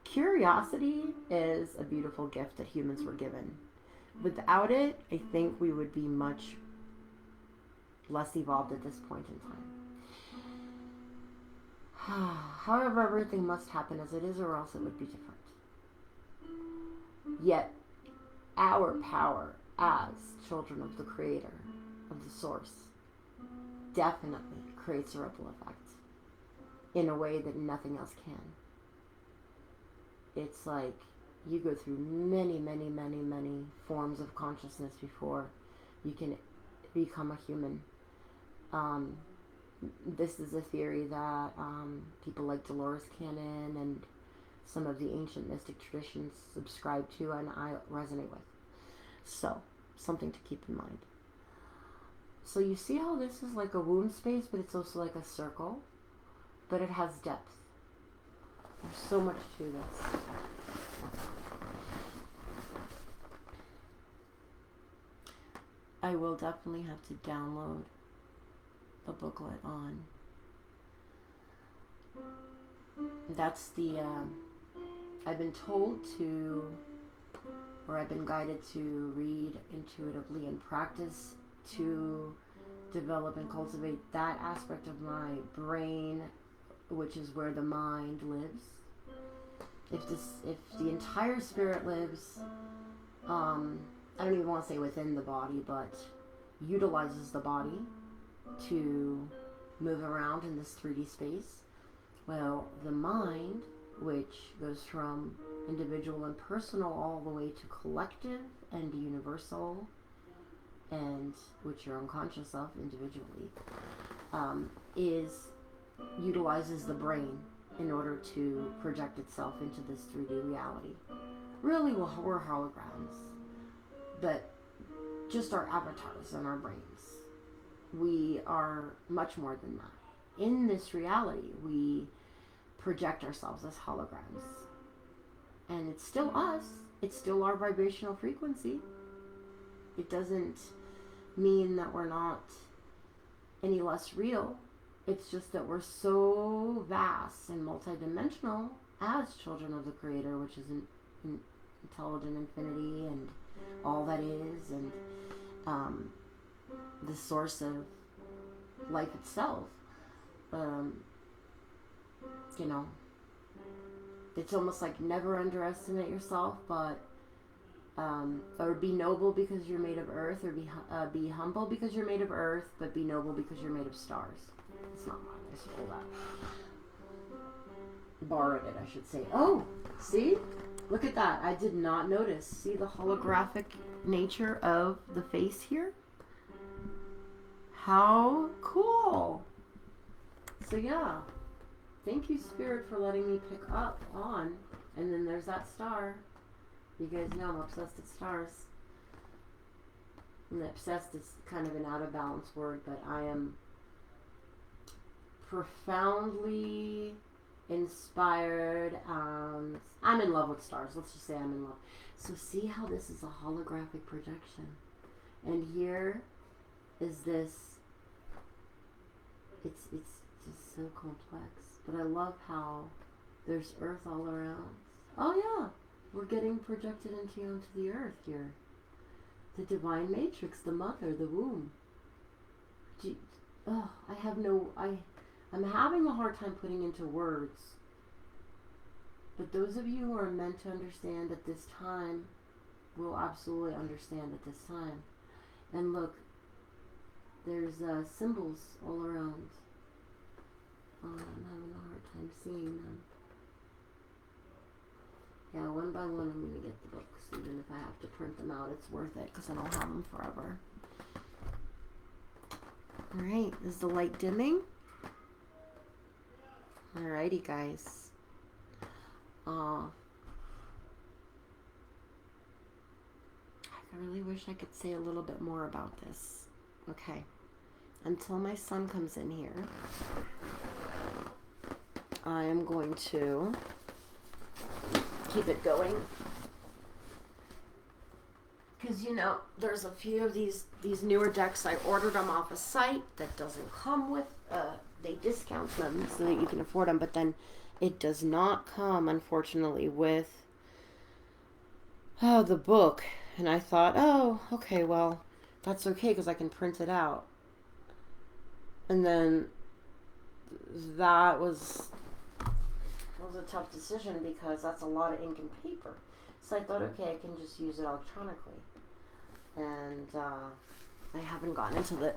A: Curiosity is a beautiful gift that humans were given. Without it, I think we would be much less evolved at this point in time. However, everything must happen as it is, or else it would be different. Yet, our power as children of the Creator, of the Source, definitely creates a ripple effect in a way that nothing else can. It's like you go through many, many, many, many forms of consciousness before you can become a human. This is a theory that people like Dolores Cannon and some of the ancient mystic traditions subscribe to, and I resonate with. So, something to keep in mind. So you see how this is like a womb space, but it's also like a circle, but it has depth. There's so much to this. I will definitely have to download the booklet on. That's the, I've been told to, or I've been guided to read intuitively and practice to develop and cultivate that aspect of my brain, which is where the mind lives. If the entire spirit lives, I don't even want to say within the body, but utilizes the body to move around in this 3D space, well, the mind, which goes from individual and personal all the way to collective and universal, and which you're unconscious of individually, utilizes the brain in order to project itself into this 3D reality. Really, we're holograms, but just our avatars in our brains. We are much more than that. In this reality, we project ourselves as holograms. And it's still us. It's still our vibrational frequency. It doesn't mean that we're not any less real. It's just that we're so vast and multidimensional as children of the Creator, which is an intelligent infinity and all that is, and the source of life itself. You know, it's almost like never underestimate yourself, but or be noble because you're made of earth, or be humble because you're made of earth, but be noble because you're made of stars. It's not mine. I stole that. Borrowed it, I should say. Oh, see? Look at that. I did not notice. See the holographic nature of the face here? How cool. So yeah. Thank you, Spirit, for letting me pick up on. And then there's that star. You guys know I'm obsessed with stars. And obsessed is kind of an out of balance word, but I am profoundly inspired. I'm in love with stars. Let's just say I'm in love. So see how this is a holographic projection. And here is this. It's just so complex. But I love how there's earth all around. Oh yeah, we're getting projected onto the earth here. The divine matrix, the mother, the womb. Oh, I'm having a hard time putting into words. But those of you who are meant to understand at this time will absolutely understand at this time. And look, there's symbols all around. I'm having a hard time seeing them. Yeah, one by one I'm going to get the books. Even if I have to print them out, it's worth it because I don't have them forever. Alright, is the light dimming? Alrighty, guys. I really wish I could say a little bit more about this. Okay. Until my son comes in here, I am going to keep it going. Because, you know, there's a few of these newer decks. I ordered them off a site that doesn't come with, they discount them so that you can afford them, but then it does not come, unfortunately, with the book. And I thought, oh, okay, well, that's okay because I can print it out. And then that was a tough decision because that's a lot of ink and paper. So I thought, okay, I can just use it electronically. And I haven't gotten into the...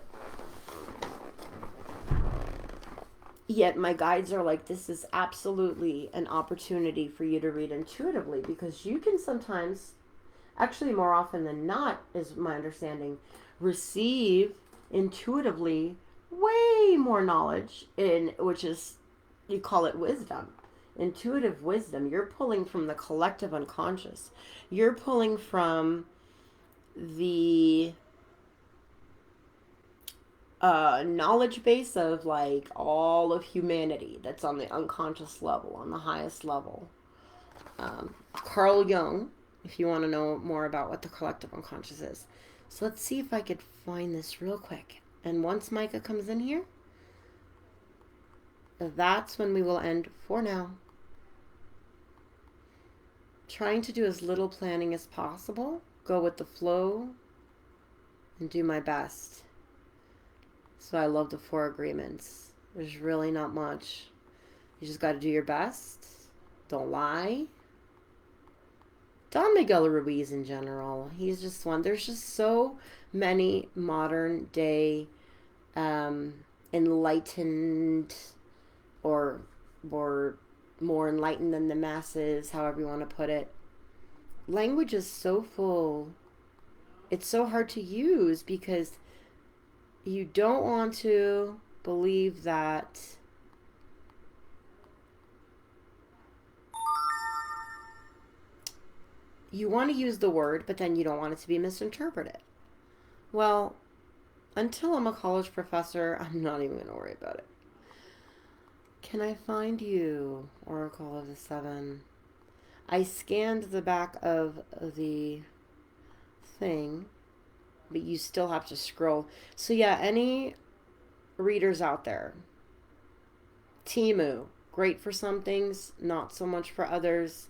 A: Yet my guides are like, this is absolutely an opportunity for you to read intuitively because you can sometimes, actually more often than not, is my understanding, receive intuitively way more knowledge which is, you call it wisdom. Intuitive wisdom. You're pulling from the collective unconscious. You're pulling from the knowledge base of like all of humanity that's on the unconscious level, on the highest level. Carl Jung, if you want to know more about what the collective unconscious is. So let's see if I could find this real quick. And once Micah comes in here, that's when we will end for now. Trying to do as little planning as possible, go with the flow, and do my best. So I love the 4 agreements. There's really not much. You just got to do your best. Don't lie. Don Miguel Ruiz in general, he's just one. There's just so many modern day enlightened or more enlightened than the masses, however you want to put it. Language is so full. It's so hard to use because you don't want to believe that you want to use the word, but then you don't want it to be misinterpreted. Well, until I'm a college professor, I'm not even going to worry about it. Can I find you, Oracle of the Seven? I scanned the back of the thing, but you still have to scroll. So yeah, any readers out there, Temu, great for some things, not so much for others.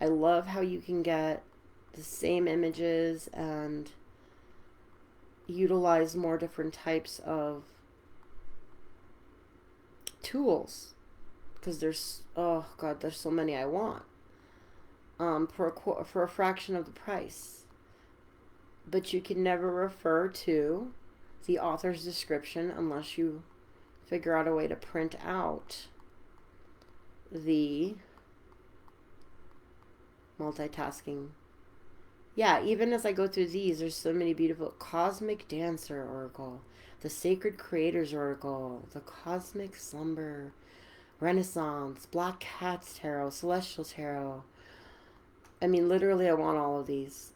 A: I love how you can get the same images and utilize more different types of tools, because there's, oh god, there's so many I want, for a fraction of the price. But you can never refer to the author's description unless you figure out a way to print out the multitasking. Yeah, even as I go through these, there's so many beautiful Cosmic Dancer Oracle, the Sacred Creators Oracle, the Cosmic Slumber, Renaissance, Black Cat's Tarot, Celestial Tarot. I mean, literally, I want all of these.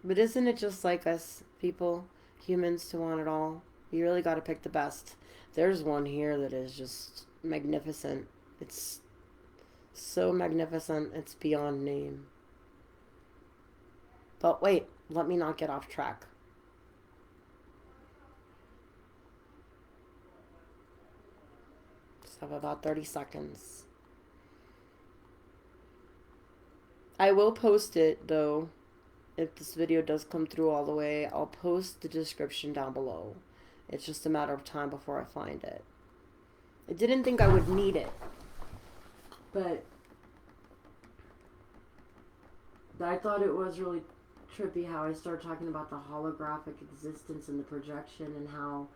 A: But isn't it just like us people, humans, to want it all? You really got to pick the best. There's one here that is just magnificent. It's so magnificent, it's beyond name. But wait, let me not get off track. Just have about 30 seconds. I will post it, though, if this video does come through all the way, I'll post the description down below. It's just a matter of time before I find it. I didn't think I would need it, but I thought it was really trippy how I started talking about the holographic existence and the projection and how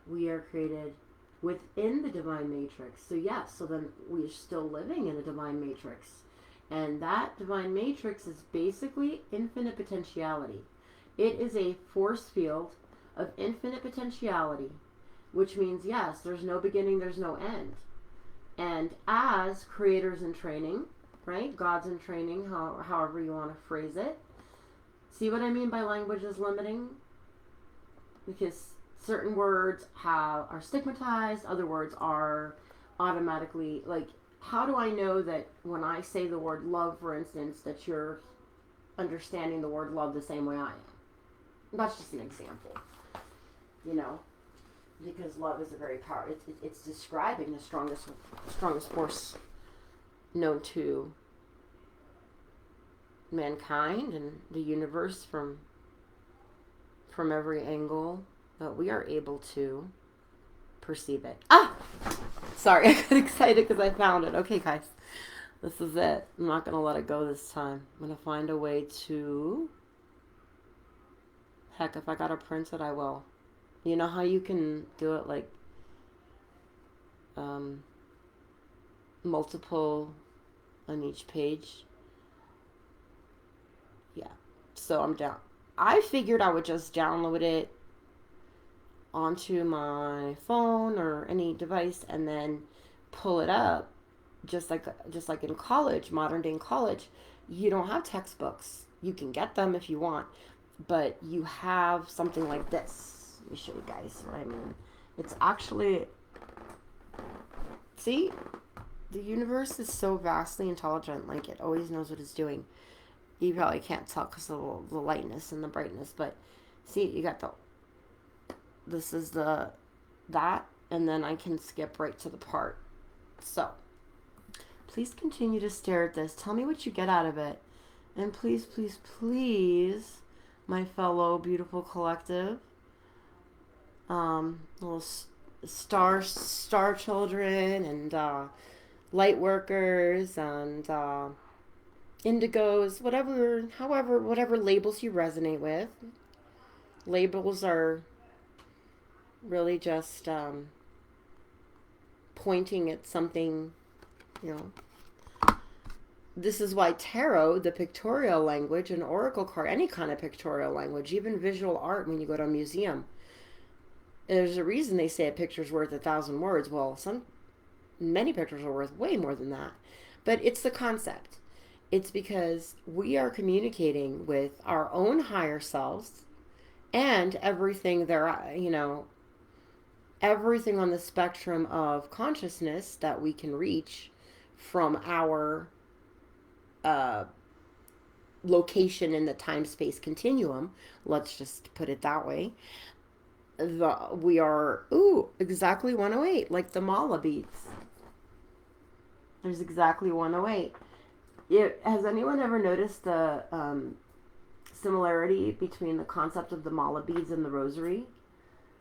A: we are created within the divine matrix. So yes, so then we're still living in a divine matrix. And that divine matrix is basically infinite potentiality. It is a force field of infinite potentiality, which means, yes, there's no beginning, there's no end. And as creators in training, right, gods in training, however you want to phrase it, see what I mean by language is limiting? Because certain words are stigmatized, other words are automatically, like, how do I know that when I say the word love, for instance, that you're understanding the word love the same way I am? That's just an example, you know, because love is a very powerful, it's describing the strongest force known to mankind and the universe from every angle that we are able to perceive it. Sorry, I got excited because I found it. Okay, guys, this is it. I'm not going to let it go this time. I'm going to find a way to... Heck, if I got to print it, I will. You know how you can do it like multiple on each page? Yeah. So I'm down. I figured I would just download it onto my phone or any device and then pull it up, just like in college, modern day in college. You don't have textbooks. You can get them if you want, but you have something like this. Let me show you guys what I mean. It's actually, see, the universe is so vastly intelligent. Like, it always knows what it's doing. You probably can't tell because of the lightness and the brightness, but see, you got this is that, and then I can skip right to the part. So, please continue to stare at this. Tell me what you get out of it. And please, please, please, my fellow beautiful collective, little star children and light workers and indigos, whatever labels you resonate with. Labels are really just pointing at something, you know. This is why tarot, the pictorial language, and oracle card, any kind of pictorial language, even visual art, when you go to a museum, there's a reason they say a picture's worth 1,000 words. Well, many pictures are worth way more than that. But it's the concept. It's because we are communicating with our own higher selves and everything there, you know, everything on the spectrum of consciousness that we can reach from our location in the time-space continuum. Let's just put it that way. We are, exactly 108, like the mala beads. There's exactly 108. Has anyone ever noticed the similarity between the concept of the mala beads and the rosary?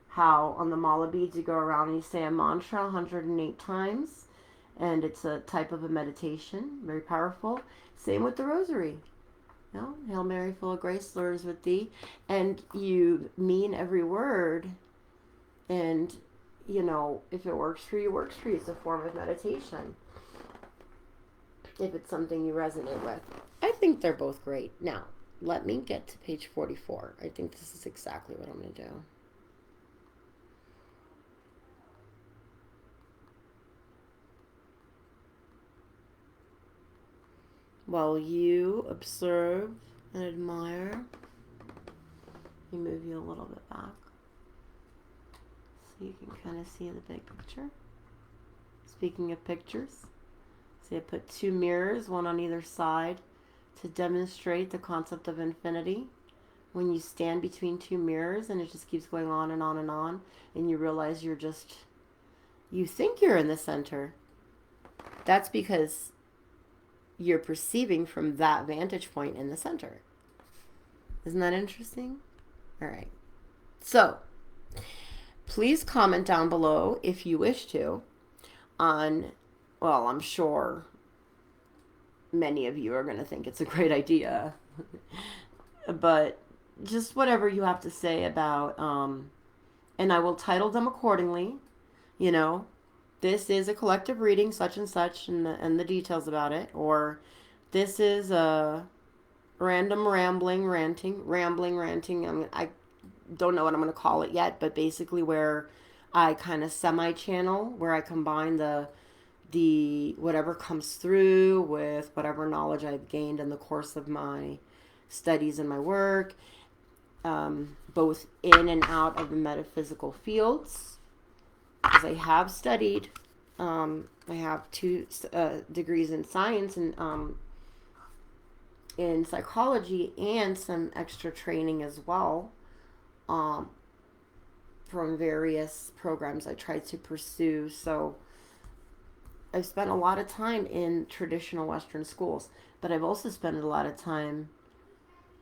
A: How on the mala beads you go around and you say a mantra 108 times, and it's a type of a meditation, very powerful. Same with the rosary. You know, Hail Mary, full of grace, Lord is with thee, and you mean every word, and you know, if it works for you, it works for you. It's a form of meditation. If it's something you resonate with, I think they're both great. Now, let me get to page 44. I think this is exactly what I'm going to do. While you observe and admire, you move you a little bit back so you can kind of see the big picture. Speaking of pictures, see I put 2 mirrors, one on either side, to demonstrate the concept of infinity. When you stand between 2 mirrors and it just keeps going on and on and on, and you realize you think you're in the center, that's because you're perceiving from that vantage point in the center. Isn't that interesting? All right. So, please comment down below if you wish to on, well, I'm sure many of you are going to think it's a great idea, but just whatever you have to say about, and I will title them accordingly, you know, this is a collective reading, such and such, and the details about it, or this is a random ranting. I don't know what I'm going to call it yet, but basically where I kind of semi-channel, where I combine the whatever comes through with whatever knowledge I've gained in the course of my studies and my work, both in and out of the metaphysical fields, because I have studied. I have 2 degrees in science and in psychology, and some extra training as well, from various programs I tried to pursue. So I've spent a lot of time in traditional Western schools, but I've also spent a lot of time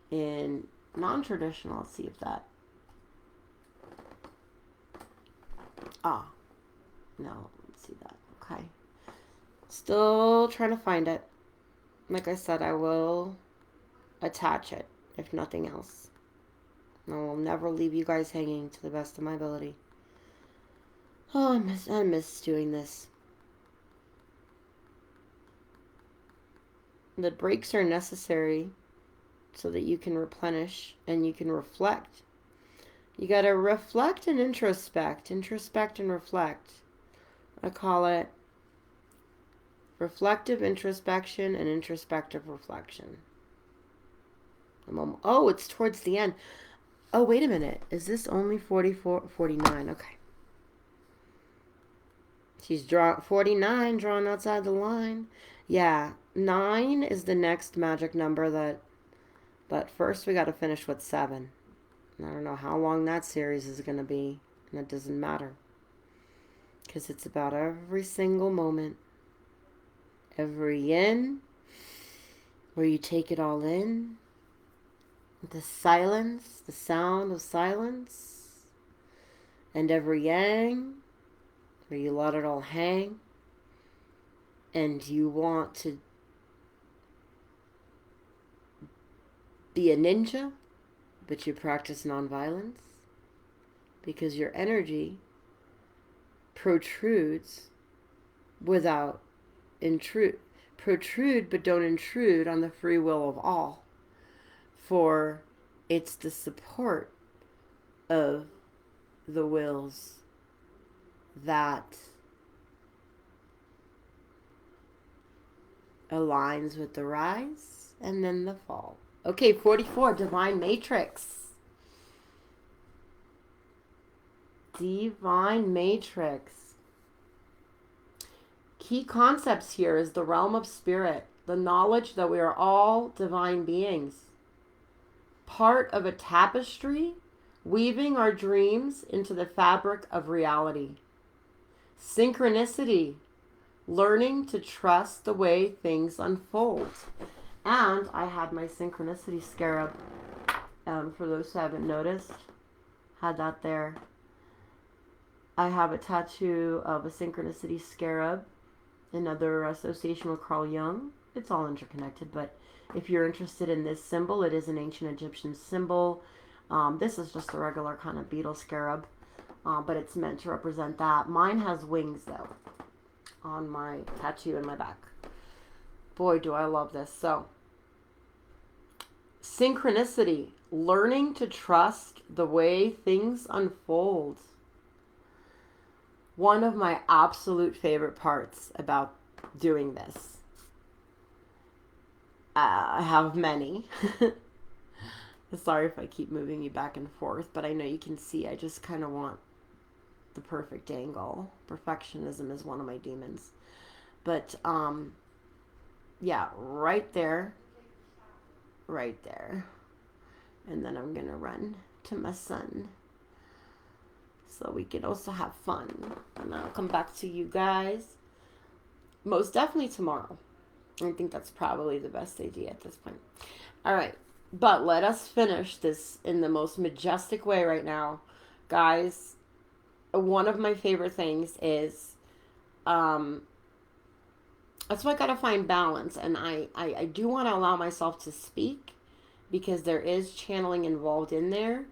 A: in non-traditional. Let's see if that... no, let's see that. Okay. Still trying to find it. Like I said, I will attach it, if nothing else. I will never leave you guys hanging, to the best of my ability. Oh, I miss doing this. The breaks are necessary so that you can replenish and you can reflect. You got to reflect and introspect. Introspect and reflect. I call it reflective introspection and introspective reflection. Oh, it's towards the end. Oh, wait a minute. Is this only 44, 49? Okay. She's 49, drawn outside the line. Yeah, 9 is the next magic number but first we got to finish with 7. I don't know how long that series is going to be, and it doesn't matter. Because it's about every single moment. Every in, where you take it all in. The silence, the sound of silence. And every yang, where you let it all hang. And you want to be a ninja, but you practice nonviolence. Because your energy protrudes without protrude but don't intrude on the free will of all, for it's the support of the wills that aligns with the rise and then the fall. Okay, 44, Divine Matrix. Divine Matrix. Key concepts here is the realm of spirit, the knowledge that we are all divine beings, part of a tapestry, weaving our dreams into the fabric of reality. Synchronicity, learning to trust the way things unfold. And I had my synchronicity scarab, for those who haven't noticed, had that there. I have a tattoo of a synchronicity scarab, another association with Carl Jung. It's all interconnected, but if you're interested in this symbol, it is an ancient Egyptian symbol. This is just a regular kind of beetle scarab, but it's meant to represent that. Mine has wings, though, on my tattoo in my back. Boy, do I love this. So, synchronicity, learning to trust the way things unfold. One of my absolute favorite parts about doing this. I have many. Sorry if I keep moving you back and forth, but I know you can see I just kind of want the perfect angle. Perfectionism is one of my demons. But, yeah, right there. Right there. And then I'm going to run to my son, so we can also have fun. And I'll come back to you guys most definitely tomorrow. I think that's probably the best idea at this point. All right. But let us finish this in the most majestic way right now. Guys, one of my favorite things is um that's why I gotta find balance, and I do want to allow myself to speak because there is channeling involved in there.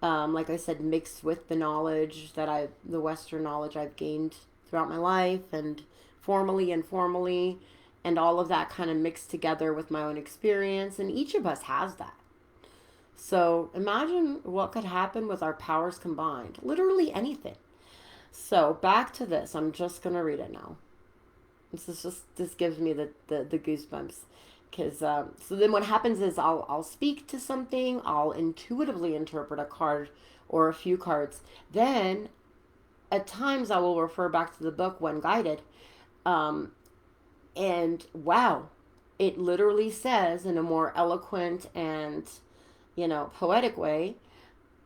A: Like I said, mixed with the knowledge the Western knowledge I've gained throughout my life, and formally, informally, and all of that kind of mixed together with my own experience. And each of us has that. So imagine what could happen with our powers combined. Literally anything. So back to this. I'm just going to read it now. This gives me the goosebumps. Because so then what happens is I'll speak to something, I'll intuitively interpret a card or a few cards. Then at times I will refer back to the book when guided. And wow, it literally says in a more eloquent and, poetic way,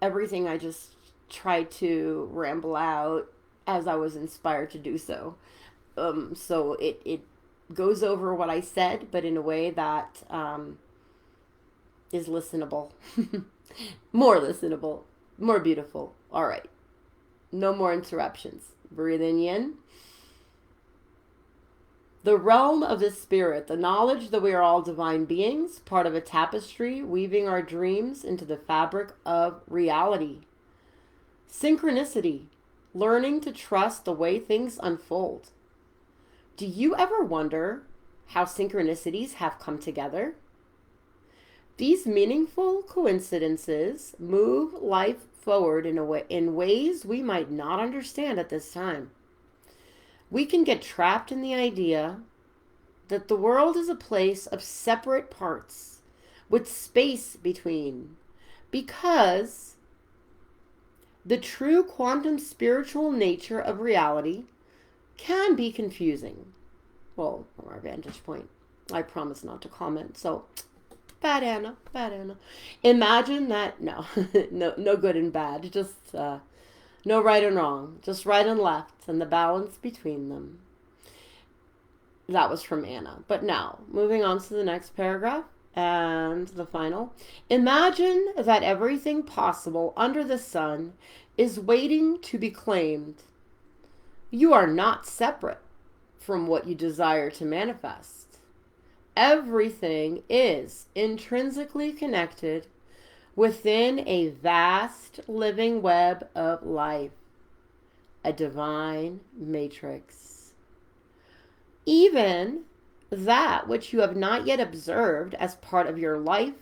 A: everything I just tried to ramble out as I was inspired to do so. So it goes over what I said, but in a way that is listenable. More listenable, more beautiful. All right. No more interruptions. Breathe in yin. The realm of the spirit, the knowledge that we are all divine beings, part of a tapestry, weaving our dreams into the fabric of reality. Synchronicity, learning to trust the way things unfold. Do you ever wonder how synchronicities have come together? These meaningful coincidences move life forward in ways we might not understand at this time. We can get trapped in the idea that the world is a place of separate parts with space between, because the true quantum spiritual nature of reality can be confusing. Well, from our vantage point. I promise not to comment. So, bad Anna. Imagine that, no, no good and bad. Just, no right and wrong, just right and left, and the balance between them. That was from Anna. But now, moving on to the next paragraph and the final. Imagine that everything possible under the sun is waiting to be claimed. You are not separate from what you desire to manifest. Everything is intrinsically connected within a vast living web of life, a divine matrix. Even that which you have not yet observed as part of your life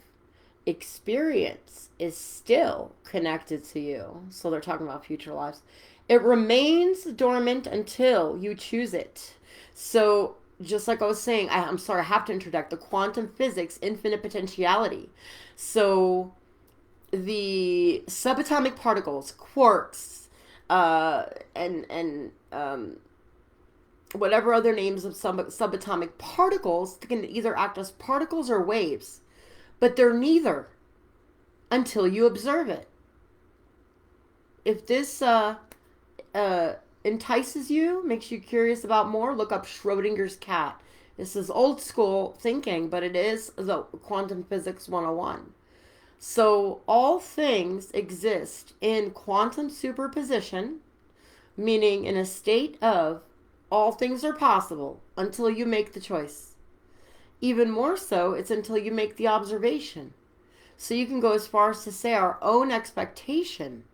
A: experience is still connected to you. So they're talking about future lives. It remains dormant until you choose it. So just like I was saying, I'm sorry, I have to interject, the quantum physics, infinite potentiality. So the subatomic particles, quarks, and whatever other names of subatomic particles can either act as particles or waves, but they're neither until you observe it. If this entices you, makes you curious about more, look up Schrodinger's cat. This is old school thinking, but it is the quantum physics 101. So all things exist in quantum superposition, meaning in a state of all things are possible until you make the choice. Even more so, it's until you make the observation. So you can go as far as to say our own expectation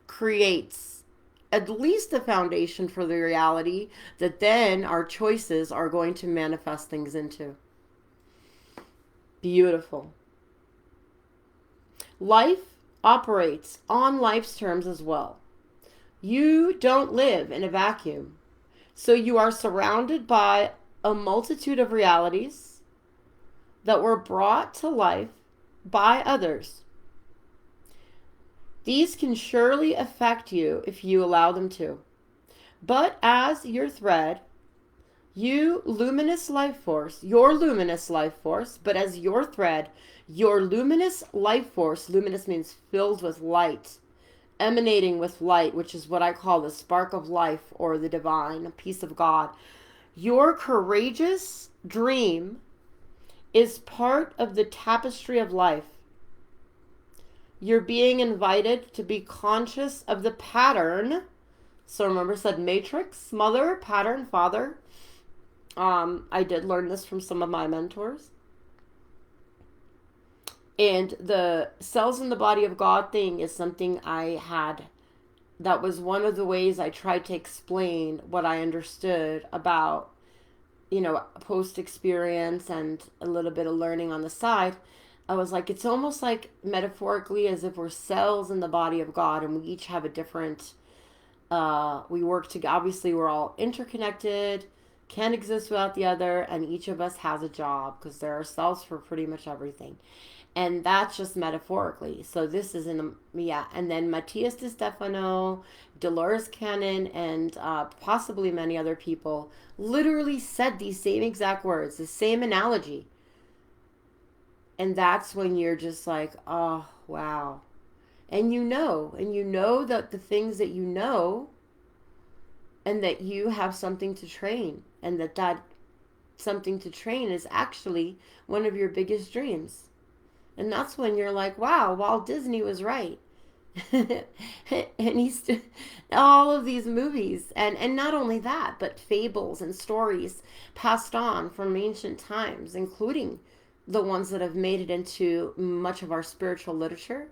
A: creates at least a foundation for the reality that then our choices are going to manifest things into. Beautiful. Life operates on life's terms as well. You don't live in a vacuum. So you are surrounded by a multitude of realities that were brought to life by others. These can surely affect you if you allow them to. But as your thread, your luminous life force, but as your thread, your luminous life force, luminous means filled with light, emanating with light, which is what I call the spark of life or the divine, peace of God. Your courageous dream is part of the tapestry of life. You're being invited to be conscious of the pattern. So remember, I said matrix, mother, pattern, father. I did learn this from some of my mentors. And the cells in the body of God thing is something I had. That was one of the ways I tried to explain what I understood about, post experience and a little bit of learning on the side. I was like, it's almost like metaphorically as if we're cells in the body of God and we each have a different, we work together. Obviously, we're all interconnected, can't exist without the other, and each of us has a job because there are cells for pretty much everything. And that's just metaphorically. So this is and then Matthias De Stefano, Dolores Cannon, and possibly many other people literally said these same exact words, the same analogy. And that's when you're just like, oh, wow. And you know that the things that you know, and that you have something to train, and that something to train is actually one of your biggest dreams. And that's when you're like, wow, Walt Disney was right. And he's all of these movies. And not only that, but fables and stories passed on from ancient times, including the ones that have made it into much of our spiritual literature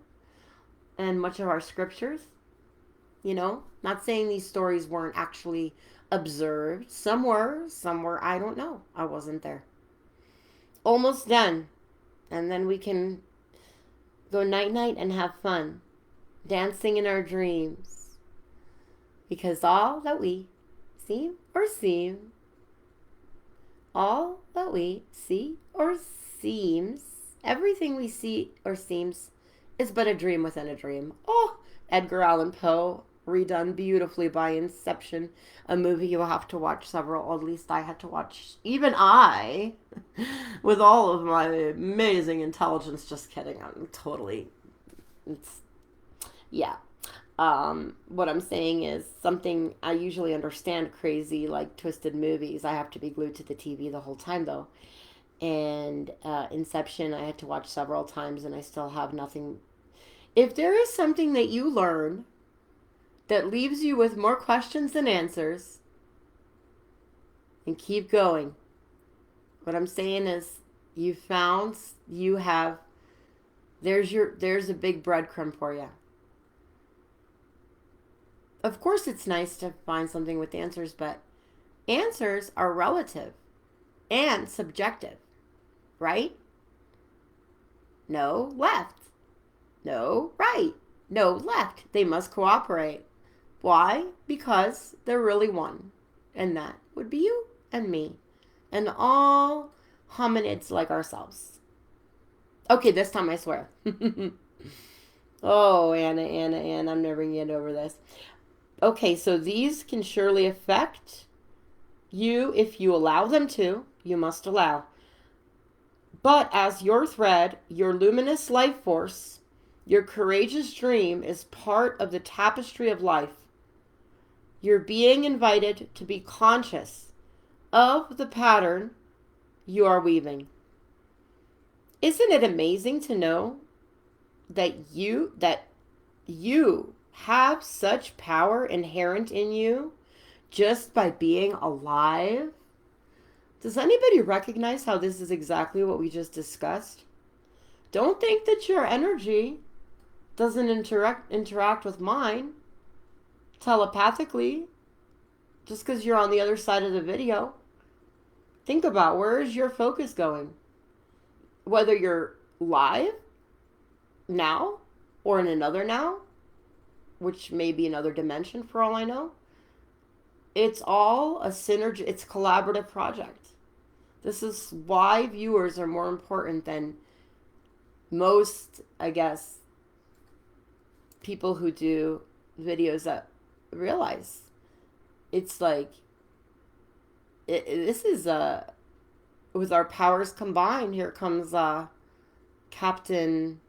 A: and much of our scriptures. Not saying these stories weren't actually observed. Some were, I don't know. I wasn't there. Almost done. And then we can go night-night and have fun, dancing in our dreams. Because all that we all that we see or seems, everything we see or seems is but a dream within a dream. Oh, Edgar Allan Poe, redone beautifully by Inception, a movie you'll have to watch several, or at least I had to watch, even I, with all of my amazing intelligence. Just kidding, yeah. What I'm saying is something I usually understand crazy, like twisted movies. I have to be glued to the TV the whole time, though. And Inception, I had to watch several times, and I still have nothing. If there is something that you learn that leaves you with more questions than answers, and keep going. What I'm saying is there's a big breadcrumb for you. Of course it's nice to find something with answers, but answers are relative and subjective, right? No left, no right, no left. They must cooperate. Why? Because they're really one. And that would be you and me. And all hominids like ourselves. Okay, this time I swear. Oh, Anna, I'm never going to get over this. Okay, so these can surely affect you if you allow them to. You must allow. But as your thread, your luminous life force, your courageous dream is part of the tapestry of life. You're being invited to be conscious of the pattern you are weaving. Isn't it amazing to know that you have such power inherent in you just by being alive? Does anybody recognize how this is exactly what we just discussed? Don't think that your energy doesn't interact with mine telepathically just because you're on the other side of the video. Think about, where is your focus going? Whether you're live now or in another now, which may be another dimension for all I know, it's all a synergy. It's a collaborative project. This is why viewers are more important than most, I guess, people who do videos that realize. It's like, this is with our powers combined. Here comes Captain,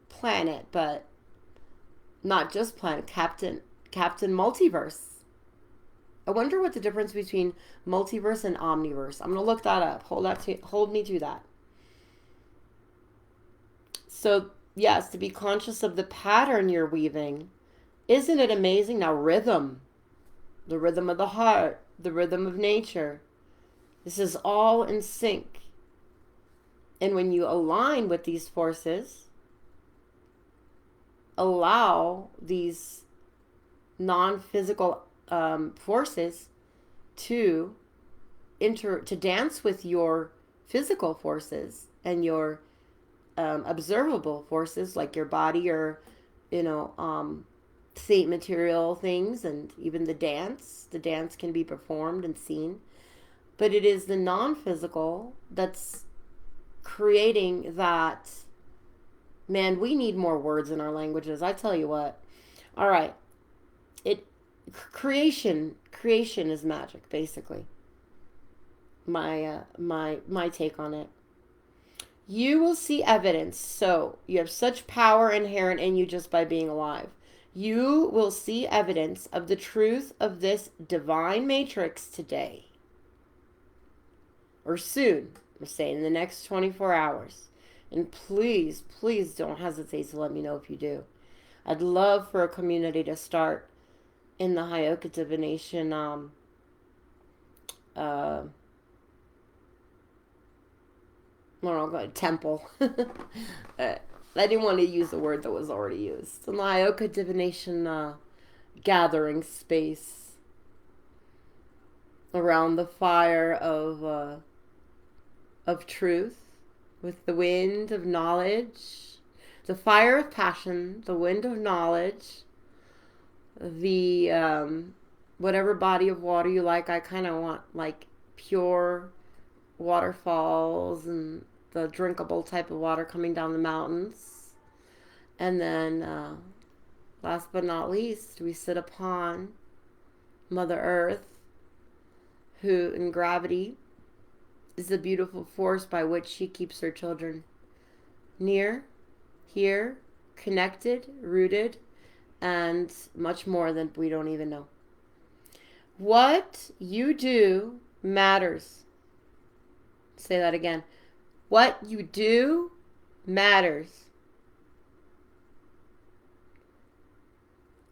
A: planet, but not just planet, Captain Multiverse. I wonder what the difference between multiverse and omniverse. I'm gonna look that up. Hold me to that. So, yes, to be conscious of the pattern you're weaving. Isn't it amazing? Now, rhythm, the rhythm of the heart, the rhythm of nature. This is all in sync. And when you align with these forces, allow these non-physical forces to to dance with your physical forces and your observable forces, like your body or, you know, state material things, and even the dance. The dance can be performed and seen, but it is the non-physical that's creating that. Man, we need more words in our languages. I tell you what. All right, it creation is magic, basically. My take on it. You will see evidence. So you have such power inherent in you just by being alive. You will see evidence of the truth of this divine matrix today, or soon. I'm saying in the next 24 hours. And please, please don't hesitate to let me know if you do. I'd love for a community to start in the Heyoka divination I don't know, temple. I didn't want to use the word that was already used. In the Highoka divination gathering space around the fire of truth, with the wind of knowledge, the fire of passion, the wind of knowledge, the whatever body of water you like. I kind of want like pure waterfalls and the drinkable type of water coming down the mountains. And then, last but not least, we sit upon Mother Earth, who in gravity is the beautiful force by which she keeps her children near, here, connected, rooted, and much more than we don't even know. What you do matters. Say that again. What you do matters.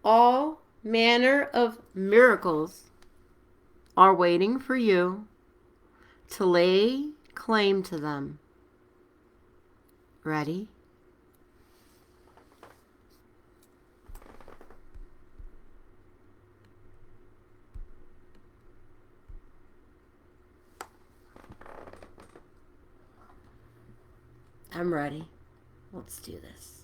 A: All manner of miracles are waiting for you to lay claim to them. Ready? I'm ready. Let's do this.